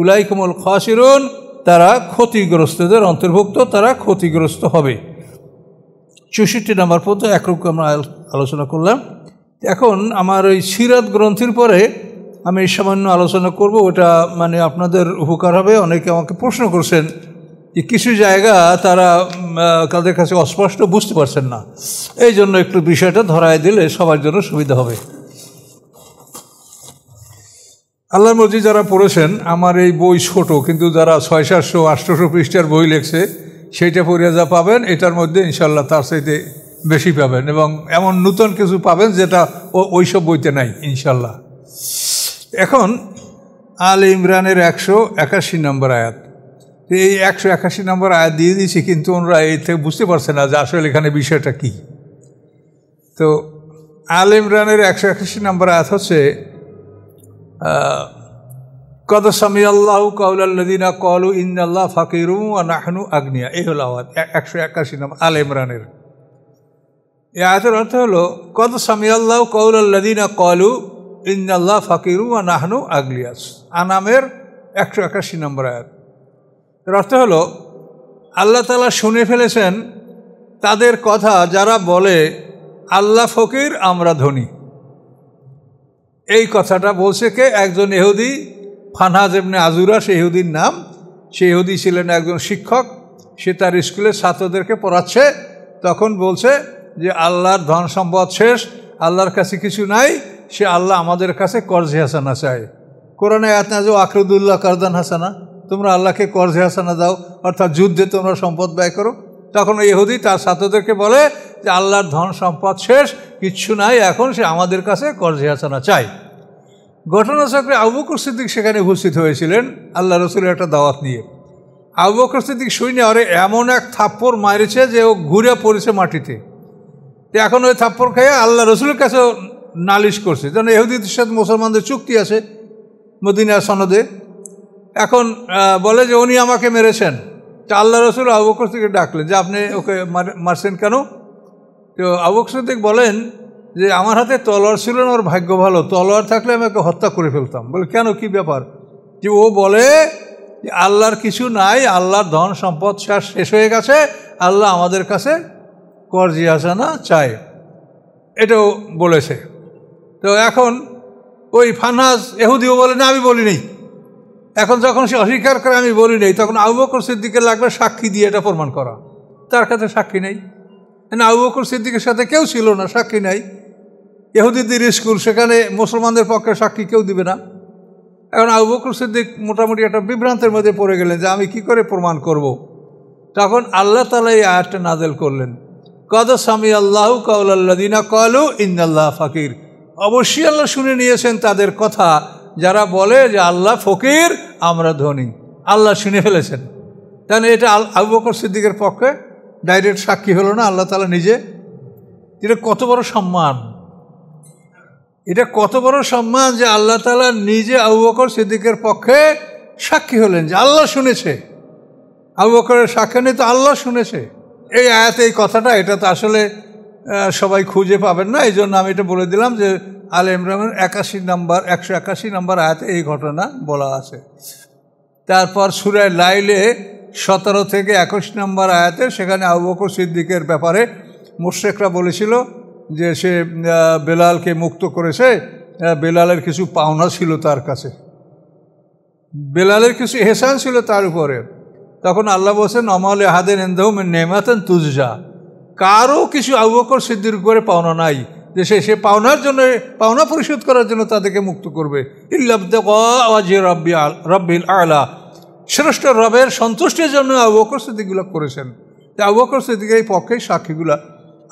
উলাইকুমুল খাসিরুন, তারা ক্ষতিগ্রস্তদের অন্তর্ভুক্ত, তারা ক্ষতিগ্রস্ত হবে। 64 নম্বর পর্যন্ত একরকম আমরা আলোচনা করলাম। এখন আমার ওই সিরাত গ্রন্থের পরে আমি সামান্য আলোচনা করব, ওটা মানে আপনাদের উপকার হবে। অনেকে আমাকে প্রশ্ন করছেন যে কিছু জায়গা তারা তাদের কাছে অস্পষ্ট বুঝতে পারছেন না, এই জন্য একটু বিষয়টা ধরায় দিলে সবার জন্য সুবিধা হবে। আল্লাহর মর্জি যারা পড়েছেন, আমার এই বই ছোট, কিন্তু যারা 600-700-800 পৃষ্ঠার বই লেখছে সেইটা পড়ে যা পাবেন, এটার মধ্যে ইনশাল্লাহ তার চাইতে বেশি পাবেন, এবং এমন নূতন কিছু পাবেন যেটা ওইসব বইতে নাই ইনশাল্লাহ। এখন আলে ইমরানের 181 নম্বর আয়াত, এই 181 নম্বর আয়াত দিয়ে দিয়েছি, কিন্তু ওনারা এই থেকে বুঝতে পারছে না যে আসলে এখানে বিষয়টা কী। তো আলে ইমরানের 181 নম্বর আয়াত হচ্ছে কদ সামিআল্লাহু কাওলাল্লাযিনা ক্বালু ইন্নাল্লাহা ফাকিরুন ওয়া নাহনু আগনিয়া। এই হলো আয়াত 181 নম্বর আল ইমরানের। এই আয়াতের অর্থ হলো কদ সামিআল্লাহু কাওলাল্লাযিনা ক্বালু ইন্নাল্লাহা ফাকিরুন ওয়া নাহনু আগনিয়া। আনামের 181 নম্বর আয়াত। এর অর্থ হলো আল্লাহ তাআলা শুনে ফেলেছেন তাদের কথা যারা বলে আল্লাহ ফকির আমরা ধনী। এই কথাটা বলছে কে? একজন ইহুদি, ফানহাজ ইবনে আজুরা সে ইহুদির নাম। সে ইহুদি ছিলেন একজন শিক্ষক। সে তার স্কুলের ছাত্রদেরকে পড়াচ্ছে। তখন বলছে যে আল্লাহর ধন সম্পদ শেষ, আল্লাহর কাছে কিছু নাই, সে আল্লাহ আমাদের কাছে কর্জে হাসানা চায়। কোরআনে আয়াত না যে আকরুদুল্লাহ কারদান হাসানা, তোমরা আল্লাহকে কর্জে হাসানা দাও, অর্থাৎ যুদ্ধে তোমরা সম্পদ ব্যয় করো। তখন ইহুদি তার ছাত্রদেরকে বলে যে আল্লাহর ধন সম্পদ শেষ, কিচ্ছু নাই, এখন সে আমাদের কাছে কর্জে হাসানা চায়। ঘটনাচক্রে আবু বকর সিদ্দিক সেখানে উপস্থিত হয়েছিলেন আল্লাহ রসুলের একটা দাওয়াত নিয়ে। আবু বকর সিদ্দিক শুনে আরে এমন এক থাপ্পড় মারেছে যে ও ঘুরে পড়েছে মাটিতে। তো এখন ওই থাপ্পড় খেয়ে আল্লাহ রসুলের কাছেও নালিশ করছে, যেন ইহুদিদের সাথে মুসলমানদের চুক্তি আছে মদিনার সনদে। এখন বলে যে উনি আমাকে মেরেছেন। তো আল্লাহ রসুল আবু বকর সিদ্দিককে ডাকলেন যে আপনি ওকে মারছেন কেন? তো আবু বকর সিদ্দিক বলেন যে আমার হাতে তলোয়ার ছিল না, ওর ভাগ্য ভালো, তলোয়ার থাকলে আমি ওকে হত্যা করে ফেলতাম। বলে কেন, কি ব্যাপার? যে ও বলে যে আল্লাহর কিছু নাই, আল্লাহর ধন সম্পদ শেষ হয়ে গেছে, আল্লাহ আমাদের কাছে কর্জে হাসানা চায়, এটাও বলেছে। তো এখন ওই ফানহাজ ইহুদিও বলে না আমি বলি নেই। এখন যখন সে অস্বীকার করে আমি বলি নেই, তখন আবু বকর সিদ্দিকের লাগবে সাক্ষী দিয়ে এটা প্রমাণ করা। তার কাছে সাক্ষী নেই, না আবু বকর সিদ্দিকের সাথে কেউ ছিল না, সাক্ষী নাই। ইহুদিদের স্কুল, সেখানে মুসলমানদের পক্ষে সাক্ষী কেউ দিবে না। এখন আবু বকর সিদ্দিক মোটামুটি একটা বিভ্রান্তের মধ্যে পড়ে গেলেন যে আমি কি করে প্রমাণ করব। তখন আল্লাহ তাআলা এই আয়াতটা নাযিল করলেন, কদ সামিআল্লাহু কাওলাল্লাযিনা ক্বালু ইন্নাল্লাহা ফাকির। অবশ্যই আল্লাহ শুনে নিয়েছেন তাদের কথা যারা বলে যে আল্লাহ ফকির আমরা ধনী। আল্লাহ শুনে ফেলেছেন। তাহলে এটা আবু বকর সিদ্দিকের পক্ষে ডাইরেক্ট সাক্ষী হলো না, আল্লাহ তাআলা নিজে। এটা কত বড় সম্মান, এটা কত বড় সম্মান যে আল্লাহ তাআলা নিজে আবু বকর সিদ্দিকের পক্ষে সাক্ষী হলেন যে আল্লাহ শুনেছে। আবু বকরের সাক্ষী নেই তো আল্লাহ শুনেছে। এই আয়াতে এই কথাটা, এটা তো আসলে সবাই খুঁজে পাবেন না, এই জন্য আমি এটা বলে দিলাম যে আল ইমরানের 181 নম্বর আয়াতে এই ঘটনা বলা আছে। তারপর সূরা লাইলে 17 থেকে 21 নম্বর আয়াতে সেখানে আবু বকর সিদ্দিকের ব্যাপারে মুশরিকরা বলেছিল যে সে বেলালকে মুক্ত করেছে, বেলালের কিছু পাওনা ছিল তার কাছে, বেলালের কিছু এহসান ছিল তার উপরে। তখন আল্লাহ বলছেন আমাল আহাদিন ইনদাহু মিন নি'মাতিন তুজজা, কারও কিছু আবু বকর সিদ্দিকের উপরে পাওনা নাই যে সে পাওনার জন্য, পাওনা পরিশোধ করার জন্য তাদেরকে মুক্ত করবে। ইল্লা ইবতিগা ওয়াজহি রাব্বিল আ'লা, শ্রেষ্ঠ রবের সন্তুষ্টির জন্য আবু বকর সিদ্দিকগুলো করেছেন। আবু বকর সিদ্দিকের এই পক্ষে সাক্ষীগুলা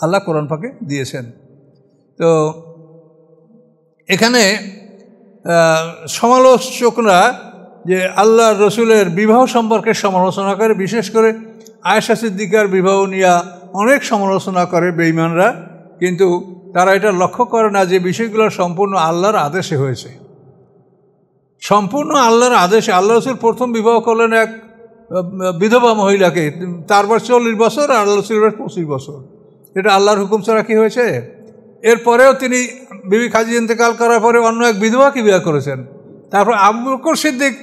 আল্লাহ কোরআন পাকে দিয়েছেন। তো এখানে সমালোচকরা যে আল্লাহ রসুলের বিবাহ সম্পর্কে সমালোচনা করে, বিশেষ করে আয়েশা সিদ্দিকার বিবাহ নিয়ে অনেক সমালোচনা করে বেঈমানরা, কিন্তু তারা এটা লক্ষ্য করে না যে বিষয়গুলো সম্পূর্ণ আল্লাহর আদেশে হয়েছে, সম্পূর্ণ আল্লাহর আদেশে। আল্লাহ রসুল প্রথম বিবাহ করলেন এক বিধবা মহিলাকে, তারপর 40 বছর, আর আল্লাহ রসুলের 25 বছর। এটা আল্লাহর হুকুম ছাড়া কি হয়েছে? এরপরেও তিনি বিবি খাদিজা ইন্তেকাল করার পরে অন্য এক বিধবাকে বিবাহ করেছেন। তারপর আবু বকর সিদ্দিক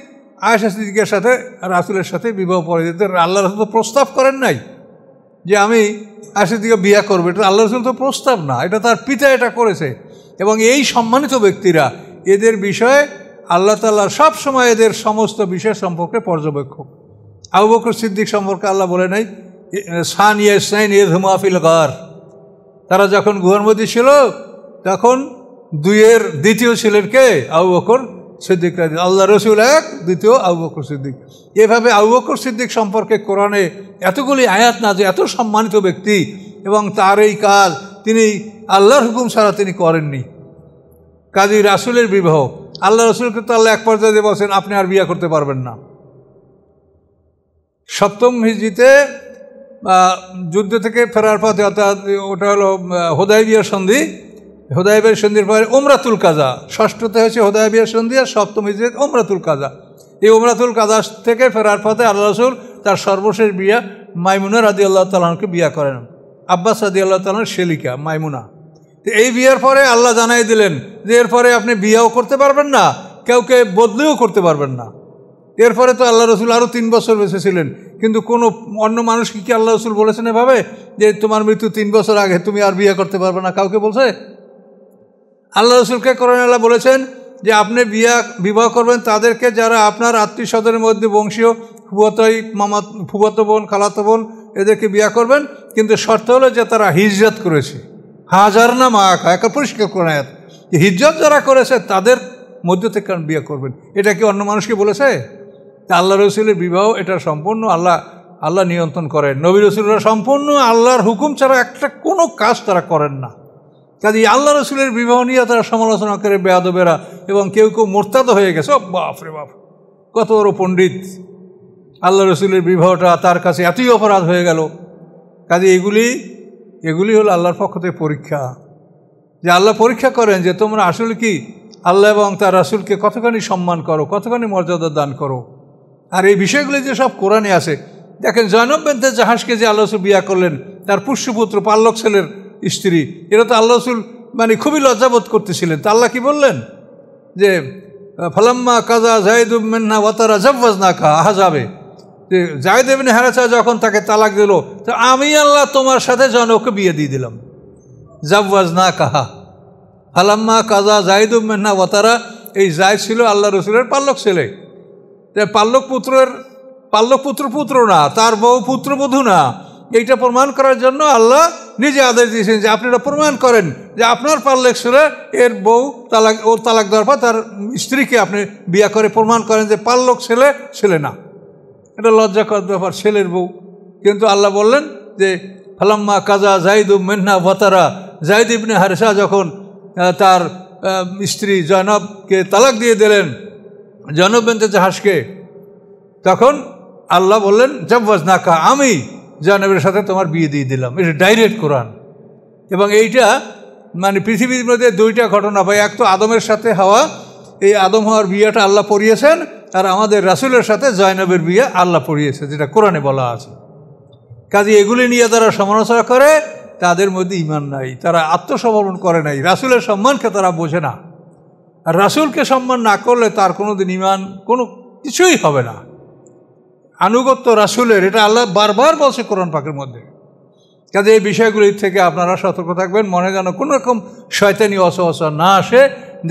আয়েশা সিদ্দিকের সাথে, রাসূলের সাথে বিবাহ পড়ে যেতে আল্লাহ রসুল প্রস্তাব করেন নাই যে আমি আয়েশা সিদ্দিকে বিয়ে করবো। এটা আল্লাহ রসুল তো প্রস্তাব না, এটা তার পিতা এটা করেছে। এবং এই সম্মানিত ব্যক্তিরা, এদের বিষয়ে আল্লাহ তাআলা সব সময় এদের সমস্ত বিষয় সম্পর্কে পর্যবেক্ষক। আবু বকর সিদ্দিক সম্পর্কে আল্লাহ বলে নাই সানিয়া ইসনাইন ইযহুমা ফিল গার, তারা যখন গুহার মধ্যে ছিল তখন দুইয়ের দ্বিতীয় ছিলেন কে? আবু বকর সিদ্দিক। আল্লাহ রসুল এক, দ্বিতীয় আবু বকর সিদ্দিক। এভাবে আবু বকর সিদ্দিক সম্পর্কে কোরআনে এতগুলি আয়াত না, যে এত সম্মানিত ব্যক্তি এবং তার এই কাজ তিনি আল্লাহর হুকুম ছাড়া তিনি করেননি। কাজী রাসূলের বিবাহ, আল্লাহ রসুলকে তো আল্লাহ এক পর্যায়ে বলছেন আপনি আর বিয়ে করতে পারবেন না। 7ম হিজরিতে যুদ্ধ থেকে ফেরার পথে, অর্থাৎ ওটা হলো হুদায়বিয়া সন্ধি, হুদায়বিয়ার সন্ধির পরে উমরাতুল কাজা, ষষ্ঠতে হয়েছে হুদায়বিয়ার সন্ধি, আর সপ্তম হিজরত উমরাতুল কাজা। এই উমরাতুল কাজা থেকে ফেরার পথে আল্লাহ রাসূল তার সর্বশেষ বিয়া মাইমুনা রাদিয়াল্লাহু তাআলা আনহাকে বিয়া করেন, আব্বাস রাদিয়াল্লাহু তাআলার শেলিকা মাইমুনা। তো এই বিয়ার পরে আল্লাহ জানাই দিলেন যে এরপরে আপনি বিয়াও করতে পারবেন না, কাউকে বদলিও করতে পারবেন না। এরপরে তো আল্লাহ রসুল আরও 3 বছর বেঁচে ছিলেন, কিন্তু কোনো অন্য মানুষকে কি আল্লাহ রসুল বলেছেন এভাবে যে তোমার মৃত্যু 3 বছর আগে তুমি আর বিয়ে করতে পারবে না? কাউকে বলছে? আল্লাহ রসুলকে কোরআনে আল্লাহ বলেছেন যে আপনি বিবাহ করবেন তাদেরকে যারা আপনার আত্মীয় স্বজনের মধ্যে বংশীয়, ফুফাতো বোন, খালাতো বোন, এদেরকে বিয়া করবেন, কিন্তু শর্ত হলো যে তারা হিজরত করেছে। হাজার না মা একা পরিষ্কার করে হিজরত যারা করেছে তাদের মধ্য থেকে বিয়ে করবেন। এটা কি অন্য মানুষকে বলেছে? তা আল্লাহ রসুলের বিবাহ এটা সম্পূর্ণ আল্লাহ নিয়ন্ত্রণ করেন। নবী রসুলরা সম্পূর্ণ আল্লাহর হুকুম ছাড়া একটা কোনো কাজ তারা করেন না। কাজে আল্লাহ রসুলের বিবাহ নিয়ে তারা সমালোচনা করে বেয়াদবেরা, এবং কেউ কেউ মোরতাদ হয়ে গেছে। বাপ রে বাপ, কত বড় পণ্ডিত, আল্লাহ রসুলের বিবাহটা তার কাছে এতই অপরাধ হয়ে গেল। কাজে এগুলি হলো আল্লাহর পক্ষ থেকে পরীক্ষা, যে আল্লাহ পরীক্ষা করেন যে তোমরা আসলে কি আল্লাহ এবং তার রাসূলকে কতখানি সম্মান করো, কতখানি মর্যাদা দান করো। আর এই বিষয়গুলি যে সব কোরআনে আছে। দেখেন জয়নব বিনতে জাহাশকে যে আল্লাহ রসুল বিয়া করলেন, তার পুষ্যপুত্র পাল্লক ছেলের স্ত্রী, এটা তো আল্লাহ রসুল মানে খুবই লজ্জাবোধ করতেছিলেন। তা আল্লাহ কি বললেন যে ফালাম্মা কাজা যায়েদ মিনহা ওয়াতারা জাওয়াজনাকা আহজাবে, যে যায়েদ ইবনে হারেসা যখন তাকে তালাক দিল, তো আমি আল্লাহ তোমার সাথে জয়নবকে বিয়ে দিয়ে দিলাম। জাওয়াজনাকা ফালাম্মা কাজা যায়েদ মিনহা ওয়াতারা, এই যায়েদ ছিল আল্লাহ রসুলের পাল্লক ছেলে। পাল্লক পুত্র না, তার বউ পুত্রবধূ না। এইটা প্রমাণ করার জন্য আল্লাহ নিজে আদেশ দিয়েছেন যে আপনারা প্রমাণ করেন যে আপনার পাল্লক ছেলে এর বউ ওর তালাক দেওয়ার পর তার স্ত্রীকে আপনি বিয়া করে প্রমাণ করেন যে পাল্লক ছেলে না। এটা লজ্জাকর ব্যাপার, ছেলের বউ। কিন্তু আল্লাহ বললেন যে ফালাম্মা কাজা যায়েদ মিনহা ওয়াতারা, যায়েদ ইবনে হারেসা যখন তার স্ত্রী জয়নবকে তালাক দিয়ে দিলেন, জয়নব বিনতে জাহাশকে, তখন আল্লাহ বললেন জাওয়াজনাকা, আমি জয়নবের সাথে তোমার বিয়ে দিয়ে দিলাম। এটা ডাইরেক্ট কোরআন। এবং এইটা মানে পৃথিবীর মধ্যে 2টা ঘটনা পাই। এক তো আদমের সাথে হাওয়া, এই আদম হওয়ার বিয়েটা আল্লাহ পড়িয়েছেন, আর আমাদের রাসূলের সাথে জয়নবের বিয়ে আল্লাহ পড়িয়েছে, যেটা কোরআনে বলা আছে। কাজে এগুলি নিয়ে যারা সমালোচনা করে তাদের মধ্যে ঈমান নাই, তারা আত্মসমর্পণ করে নাই, রাসূলের সম্মানকে তারা বোঝে না। আর রাসূলকে সম্মান না করলে তার কোনোদিন ঈমান কোনো কিছুই হবে না। আনুগত্য রাসূলের, এটা আল্লাহ বারবার বলছে কোরআন পাকের মধ্যে। কাজে এই বিষয়গুলির থেকে আপনারা সতর্ক থাকবেন, মনে যেন কোনো রকম শয়তানি অসহসা না আসে।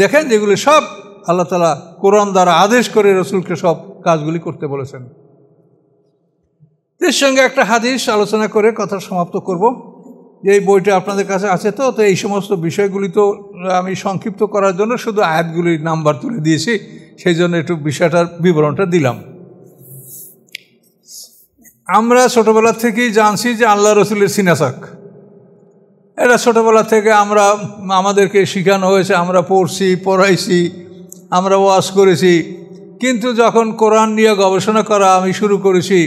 দেখেন যেগুলি সব আল্লাহ তাআলা কোরআন দ্বারা আদেশ করে রসুলকে সব কাজগুলি করতে বলেছেন। এর সঙ্গে একটা হাদিস আলোচনা করে কথা সমাপ্ত করব। এই বইটা আপনাদের কাছে আছে, তো এই সমস্ত বিষয়গুলি তো আমি সংক্ষিপ্ত করার জন্য শুধু আয়াতগুলির নাম্বার তুলে দিয়েছি, সেই জন্য একটু বিষয়টার বিবরণটা দিলাম। আমরা ছোটোবেলা থেকেই জানছি যে আল্লাহ রসুলের সিনাসাক, এটা ছোটোবেলা থেকে আমাদেরকে শেখানো হয়েছে, আমরা পড়াইছি, আমরা ওয়াজ করেছি। কিন্তু যখন কোরআন নিয়ে গবেষণা করা আমি শুরু করেছি,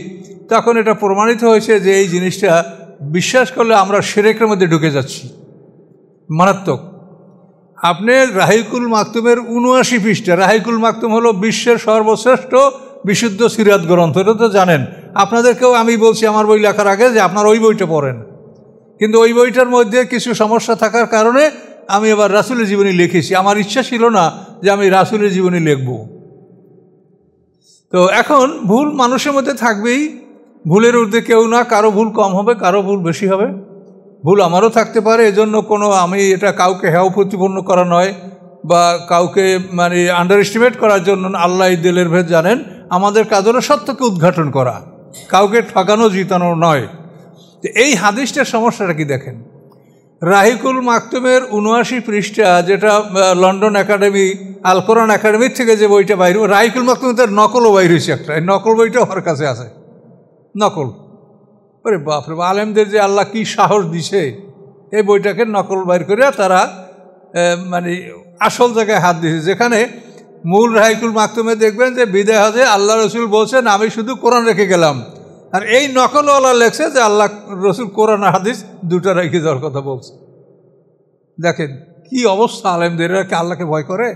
তখন এটা প্রমাণিত হয়েছে যে এই জিনিসটা বিশ্বাস করলে আমরা শিরকের মধ্যে ঢুকে যাচ্ছি, মারাত্মক। আপনি রাহিকুল মাকতুমের 79 পৃষ্ঠা, রাহিকুল মাকতুম হলো বিশ্বের সর্বশ্রেষ্ঠ বিশুদ্ধ সিরাত গ্রন্থ, এটা তো জানেন। আপনাদেরকেও আমি বলছি আমার বই লেখার আগে যে আপনার ওই বইটা পড়েন, কিন্তু ওই বইটার মধ্যে কিছু সমস্যা থাকার কারণে আমি এবার রাসূলের জীবনী লিখেছি। আমার ইচ্ছা ছিল না যে আমি রাসূলের জীবনী লিখব। তো এখন ভুল মানুষের মধ্যে থাকবেই, ভুলের ঊর্ধ্বে কেউ না, কারো ভুল কম হবে, কারো ভুল বেশি হবে, ভুল আমারও থাকতে পারে। এজন্য আমি এটা কাউকে হেয় প্রতিপন্ন করা নয়, বা কাউকে মানে আন্ডার এস্টিমেট করার জন্য। আল্লাহ দিলের ভেদ জানেন। আমাদের কাজ হলো সত্যকে উদ্ঘাটন করা, কাউকে ঠকানো জিতানো নয়। তো এই হাদিসটার সমস্যাটা কি দেখেন, রাহিকুল মাকতুমের 79 পৃষ্ঠা, যেটা লন্ডন একাডেমি আল কোরআন একাডেমির থেকে যে বইটা বাইর, রাহিকুল মাকতুমের তার নকলও বাইর হয়েছে একটা, এই নকল বইটা আমার কাছে আছে, নকল। ওরে বাপরে, আলেমদের যে আল্লাহ কি সাহস দিছে, এই বইটাকে নকল বাইর করে তারা মানে আসল জায়গায় হাত দিয়েছে। যেখানে মূল রাহিকুল মাকতুমে দেখবেন যে বিদায় হজে আল্লাহ রসুল বলছেন আমি শুধু কোরআন রেখে গেলাম, আর এই নকলওয়ালা লেখছে যে আল্লাহ রসুল কোরআন হাদিস দুটা রেখে যাওয়ার কথা বলছে। দেখেন কি অবস্থা আলেমদের, এরা কি আল্লাহকে ভয় করে?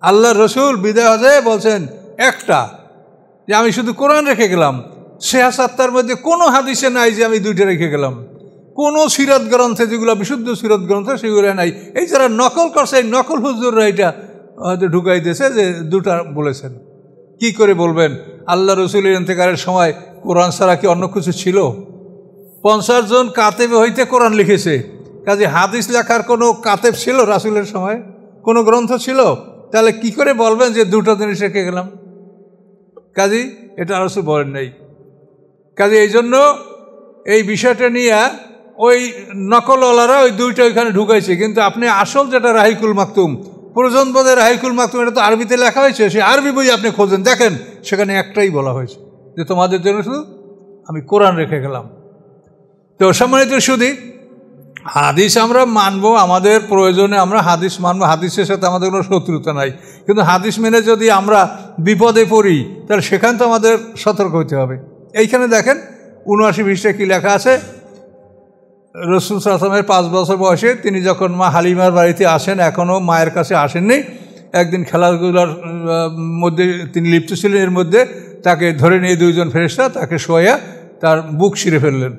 আল্লাহ রসুল বিদায় হজে বলছেন একটা, যে আমি শুধু কোরআন রেখে গেলাম। ৭৬ মধ্যে কোনো হাদিসে নাই যে আমি 2টা রেখে গেলাম। কোনো সিরাত গ্রন্থে, যেগুলো বিশুদ্ধ সিরাত গ্রন্থ, সেগুলো নাই। এই যারা নকল করছে, এই নকল হুজুররা এটা হয়তো ঢুকাই দিয়েছে যে 2টা বলেছেন। কি করে বলবেন? আল্লাহ রসুলের ইন্তেকালের সময় কোরআন ছাড়া কি অন্য কিছু ছিল? 50 জন কাতেবে হইতে কোরআন লিখেছে। কাজে হাদিস লেখার কোনো কাতেব ছিল রাসুলের সময়? কোনো গ্রন্থ ছিল? তাহলে কি করে বলবেন যে 2টা জিনিস রেখে গেলাম? কাজে এটা রাসূল বলেন নাই। কাজে এই জন্য এই বিষয়টা নিয়ে ওই নকলওয়ালারা ওই 2টা ওইখানে ঢুকাইছে। কিন্তু আপনি আসল যেটা রাহিকুল মাকতুম, প্রয়োজনবোধে রাহিকুল মাকতুম, এটা তো আরবিতে লেখা হয়েছে। সেই আরবি বই আপনি খোঁজেন, দেখেন সেখানে একটাই বলা হয়েছে যে তোমাদের জন্য শুধু আমি কোরআন রেখে গেলাম। তো সম্মানিত সুধী, হাদিস আমরা মানবো, আমাদের প্রয়োজনে আমরা হাদিস মানবো, হাদিসের সাথে আমাদের কোনো শত্রুতা নাই। কিন্তু হাদিস মেনে যদি আমরা বিপদে পড়ি, তাহলে সেখান তো আমাদের সতর্ক হতে হবে। এইখানে দেখেন ৭৯ পৃষ্ঠায় কী লেখা আছে। রাসূল সাল্লাল্লাহু আলাইহি ওয়াসাল্লামের 5 বছর বয়সে তিনি যখন মা হালিমার বাড়িতে আসেন, এখনও মায়ের কাছে আসেননি, একদিন খেলাধুলার মধ্যে তিনি লিপ্ত ছিলেন। এর মধ্যে তাকে ধরে নিয়ে 2 জন ফেরেশতা তাকে শোয়া তার বুক ছিঁড়ে ফেললেন।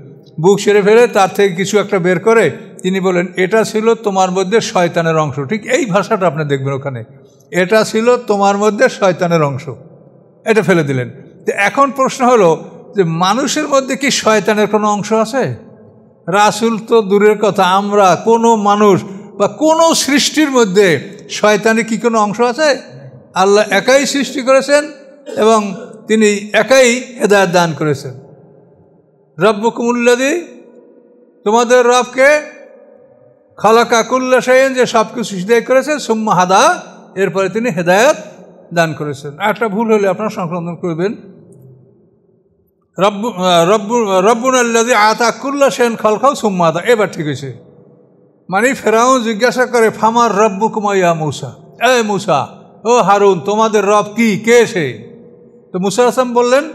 বুক ছিঁড়ে ফেলে তার থেকে কিছু একটা বের করে তিনি বলেন, এটা ছিল তোমার মধ্যে শয়তানের অংশ। ঠিক এই ভাষাটা আপনি দেখবেন ওখানে, এটা ছিল তোমার মধ্যে শয়তানের অংশ, এটা ফেলে দিলেন। তো এখন প্রশ্ন হলো যে মানুষের মধ্যে কি শয়তানের কোনো অংশ আছে? রাসূল তো দূরের কথা, আমরা কোনো মানুষ বা কোনো সৃষ্টির মধ্যে শয়তানের কি কোনো অংশ আছে? আল্লাহ একাই সৃষ্টি করেছেন এবং তিনি একাই হেদায়েত দান করেছেন। রব্বুকুমুল্লাযী, তোমাদের রবকে, খালাকা কুল্লা শাইইন, যে সব কিছু সৃষ্টি করেছেন, সুম্মা হাদা, এরপরে তিনি হেদায়েত দান করেছেন। একটা ভুল হলে আপনারা সংশোধন করবেন। রব্বুনাল্লাযী আতা কুল্লা শাইইন খালকাহু সুম্মা হাদা, এবার ঠিক হয়েছে। মানে ফেরাউন জিজ্ঞাসা করে, ফামার রব্বুকুমা ইয়া মূসা, এ মূসা, ও হারুন, তোমাদের রব কি, কে সে? তো মূসা আলাইহিস সালাম বললেন,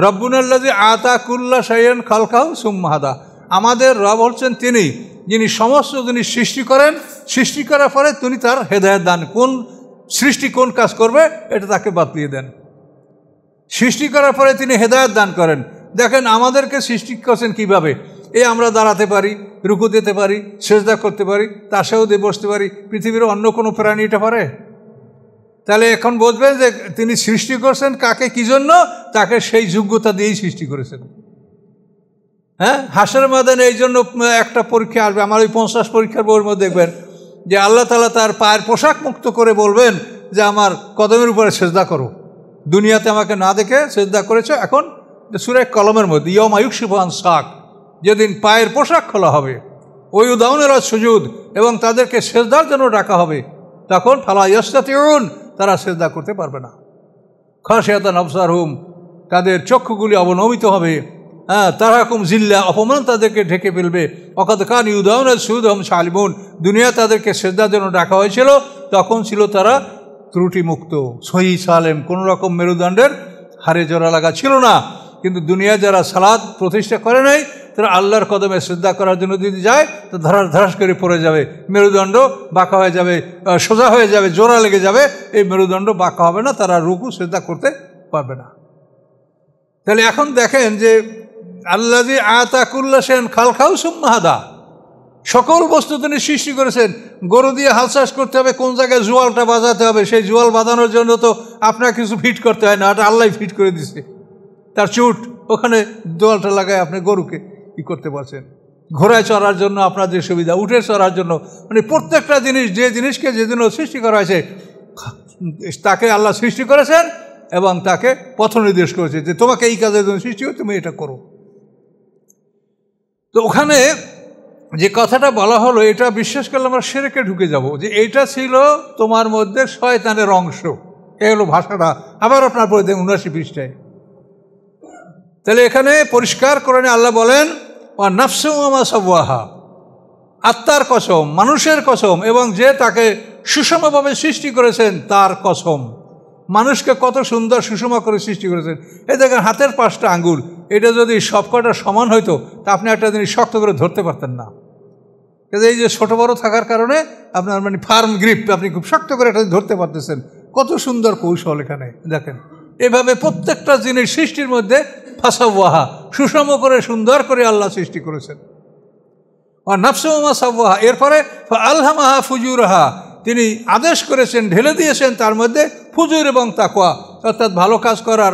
রব্বুনাল্লাযী আতা কুল্লা শাইইন খালকাহু সুম্মা হাদা, আমাদের রব হচ্ছেন তিনি যিনি সমস্ত জিনিস সৃষ্টি করেন, সৃষ্টি করার পরে তিনি তার হেদায়েত দান, কোন সৃষ্টি কোন কাজ করবে এটা তাকে বাতলিয়ে দেন। সৃষ্টি করার পরে তিনি হেদায়েত দান করেন। দেখেন আমাদেরকে সৃষ্টি করছেন কিভাবে? আমরা দাঁড়াতে পারি, রুকু দিতে পারি, সেজদা করতে পারি, তাশাহুদে বসতে পারি। পৃথিবীর অন্য কোনো প্রাণী এটা পারে? তাহলে এখন বুঝবেন যে তিনি সৃষ্টি করছেন কাকে, কি জন্য, তাকে সেই যোগ্যতা দিয়েই সৃষ্টি করেছেন। হ্যাঁ, হাসরের ময়দানে এই জন্য একটা পরীক্ষা আসবে, আমার ওই 50 পরীক্ষার বইয়ের মধ্যে দেখবেন যে আল্লাহ তাআলা তার পায়ের পোশাক মুক্ত করে বলবেন যে আমার কদমের উপরে সেজদা করো, দুনিয়াতে আমাকে না দেখে সেজদা করেছ। এখন সূরা কলমের মধ্যে ইয়াউমা ইউকশিফু আন সাক, যেদিন পায়ের পোশাক খোলা হবে, ওই উদাউনেরা সুজুদ, এবং তাদেরকে সেজদার জন্য ডাকা হবে, তখন ফালা ইয়াস্তাতিউন, তারা সেজদা করতে পারবে না। খাশিয়াতান আবসারহুম, তাদের চক্ষুগুলি অবনমিত হবে। হ্যাঁ, তারহাকুম জিল্লা, অপমান তাদেরকে ঢেকে ফেলবে। ওয়াকাদ কানু ইউদাউনা সুদহুম সালিমুন, দুনিয়া তাদেরকে সেজদার জন্য ডাকা হয়েছিল, তখন ছিল তারা ত্রুটিমুক্ত, সহি সালেম, কোনো রকম মেরুদণ্ডের হাড়ে জোড়া লাগা ছিল না। কিন্তু দুনিয়া যারা সালাত প্রতিষ্ঠা করে নাই, তারা আল্লাহর কদমে সিজদা করার জন্য যদি যায় তো ধরাস করে পড়ে যাবে, মেরুদণ্ড বাঁকা হয়ে যাবে, সোজা হয়ে যাবে, জোড়া লেগে যাবে, এই মেরুদণ্ড বাঁকা হবে না, তারা রুকু সিজদা করতে পারবে না। তাহলে এখন দেখেন যে আল্লাযী আতা কুল্লা শাইইন খালকাহু সুম্মা হাদা, সকল বস্তু তিনি সৃষ্টি করেছেন। গরু দিয়ে হাল চাষ করতে হবে, কোন জায়গায় জোয়ালটা বাজাতে হবে, সেই জোয়াল বাঁধানোর জন্য তো আপনার কিছু ফিট করতে হয় না, ওটা আল্লাহ ফিট করে দিছে, তার চুট, ওখানে জোয়ালটা লাগায় আপনি গরুকে ই করতে পারছেন। ঘোড়ায় চড়ার জন্য আপনার যে সুবিধা, উঠে চড়ার জন্য, মানে প্রত্যেকটা জিনিস, যে জিনিসকে যে জন্য সৃষ্টি করা হয়েছে তাকে আল্লাহ সৃষ্টি করেছেন এবং তাকে পথ নির্দেশ করেছে যে তোমাকে এই কাজের জন্য সৃষ্টি করে তুমি এটা করো। তো ওখানে যে কথাটা বলা হলো, এটা বিশ্বাস করলে আমরা শিরকে ঢুকে যাব, যে এইটা ছিল তোমার মধ্যে শয়তানের অংশ। এই হলো ভাষাটা। আবার আপনার পরে দেখুন ৭৯ পৃষ্ঠায়। তাহলে এখানে পরিষ্কার করে আল্লাহ বলেন, ওয়া নাফসু ওয়া মা সাওয়াহা, আত্মার কসম, মানুষের কসম, এবং যে তাকে সুষমভাবে সৃষ্টি করেছেন তার কসম। মানুষকে কত সুন্দর সুষম করে সৃষ্টি করেছেন। এই দেখেন হাতের 5টা আঙ্গুল, এটা যদি সবকটা সমান হইতো তা আপনি একটা জিনিস শক্ত করে ধরতে পারতেন না। কাজে এই যে ছোটো বড়ো থাকার কারণে আপনার মানে ফার্ম গ্রিপ, আপনি খুব শক্ত করে এটা ধরতে পারতেছেন। কত সুন্দর কৌশল এখানে দেখেন। এভাবে প্রত্যেকটা জিনিস সৃষ্টির মধ্যে ফাসাওয়াহা, সুষম করে সুন্দর করে আল্লাহ সৃষ্টি করেছেন। আর নাফসুমা সাওয়াহা, এরপরে আলহামাহা ফুজুরাহা, তিনি আদেশ করেছেন, ঢেলে দিয়েছেন তার মধ্যে ফুজুর এবং তাকওয়া, অর্থাৎ ভালো কাজ করার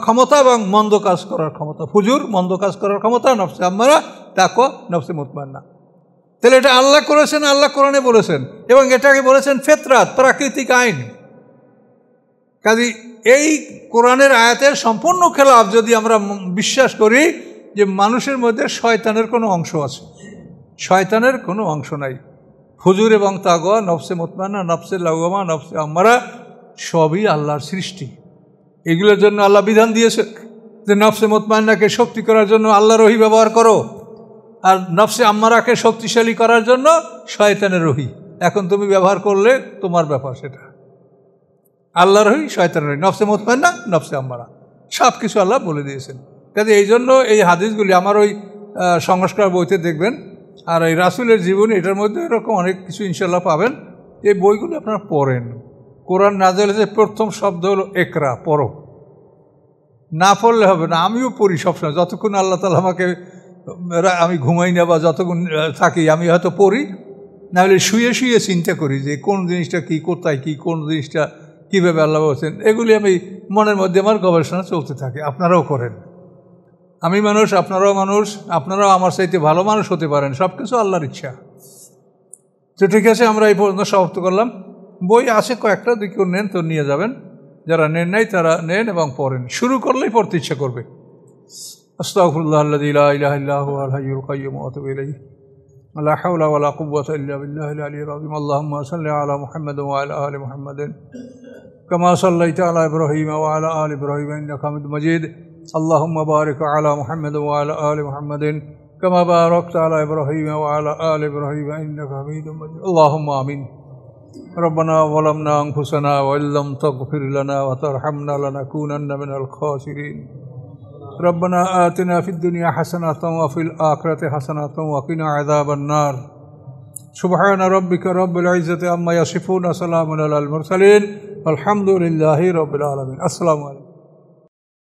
ক্ষমতা এবং মন্দ কাজ করার ক্ষমতা। ফুজুর মন্দ কাজ করার ক্ষমতা, নফসে আম্মারা, তাকওয়া নফসে মুতমাইন্না। তাহলে এটা আল্লাহ করেছেন, আল্লাহ কোরআনে বলেছেন, এবং এটাকে বলেছেন ফিতরাত, প্রাকৃতিক আইন। কাজে এই কোরআনের আয়াতের সম্পূর্ণ খেলাফ যদি আমরা বিশ্বাস করি যে মানুষের মধ্যে শয়তানের কোনো অংশ আছে, শয়তানের কোনো অংশ নাই। ফুজুর এবং তাকওয়া, নফসে মুতমাইন্না, নফসে লাওয়ামা, নফসে আম্মারা সবই আল্লাহর সৃষ্টি। এগুলোর জন্য আল্লাহ বিধান দিয়েছে যে নফসে মুতমাইন্নাকে শক্তি করার জন্য আল্লাহর ওহী ব্যবহার করো, আর নফসে আম্মারাকে শক্তিশালী করার জন্য শয়তানের ওহী। এখন তুমি ব্যবহার করলে তোমার ব্যাপার, সেটা আল্লাহর ওহী, শয়তানের ওহী, নফসে মুতমাইন্না, নফসে আম্মারা, সব কিছু আল্লাহ বলে দিয়েছেন। কাজে এই জন্য এই হাদিসগুলি আমার ওই সংস্কার বইতে দেখবেন, আর এই রাসূলের জীবনী, এটার মধ্যে এরকম অনেক কিছু ইনশাল্লাহ পাবেন। এই বইগুলো আপনারা পড়েন। কোরআন নাযিল হয়েছে, প্রথম শব্দ হলো একরা, পড়ো। না পড়লে হবে না। আমিও পড়ি সবসময়, যতক্ষণ আল্লাহ তাআলা আমাকে, আমি ঘুমাই না বা যতক্ষণ থাকি আমি হয়তো পড়ি, নাহলে শুয়ে শুয়ে চিন্তা করি যে কোন জিনিসটা কী, কোথায় কী, কোন জিনিসটা কীভাবে আল্লাহ বলছেন। এগুলি আমি মনের মধ্যে আমার গবেষণা চলতে থাকে। আপনারাও করেন। আমি মানুষ, আপনারাও মানুষ, আপনারাও আমার চাইতে ভালো মানুষ হতে পারেন। সব কিছু আল্লাহর ইচ্ছা। তো ঠিক আছে, আমরা এই পর্যন্ত সমাপ্ত করলাম। বই আছে কয়েকটা, যদি কেউ নেন তো নিয়ে যাবেন, যারা নেন নাই তারা নেন এবং পড়েন। শুরু করলেই পড়তে ইচ্ছা করবে। আস্তাগফিরুল্লাহ আল্লাযী লা ইলাহা ইল্লা হুয়াল হাইয়ুল কাইয়্যুম ওয়া আতুবু ইলাইহি লা হাওলা ওয়া লা কুওয়াতা ইল্লা বিল্লাহিল আলিয়্যিল আযীম। আল্লাহুম্মা সাল্লি আলা মুহাম্মাদ ওয়া আলা আলি মুহাম্মাদিন কামা সাল্লাইতা আলা ইব্রাহিম ওয়া আলা আলি ইব্রাহিম ইন্নাকা হামিদুম মাজিদ। আল্লাহুম্মা বারিক আলা মুহাম্মাদ ওয়া আলা আলি মুহাম্মাদিন কামা বারাকতা আলা ইব্রাহিম ওয়া আলা আলি ইব্রাহিম ইন্নাকা হামিদুম মাজিদ। আল্লাহুম্মা আমিন। ربنا ظلمنا أنفسنا وإن لم تغفر لنا وترحمنا لنكونن من الخاسرين. ربنا آتنا في الدنيا حسنة وفي الآخرة حسنة وقنا عذاب النار. سبحان ربك رب العزة عما يصفون، سلام على المرسلين، والحمد لله رب العالمين. السلام عليكم.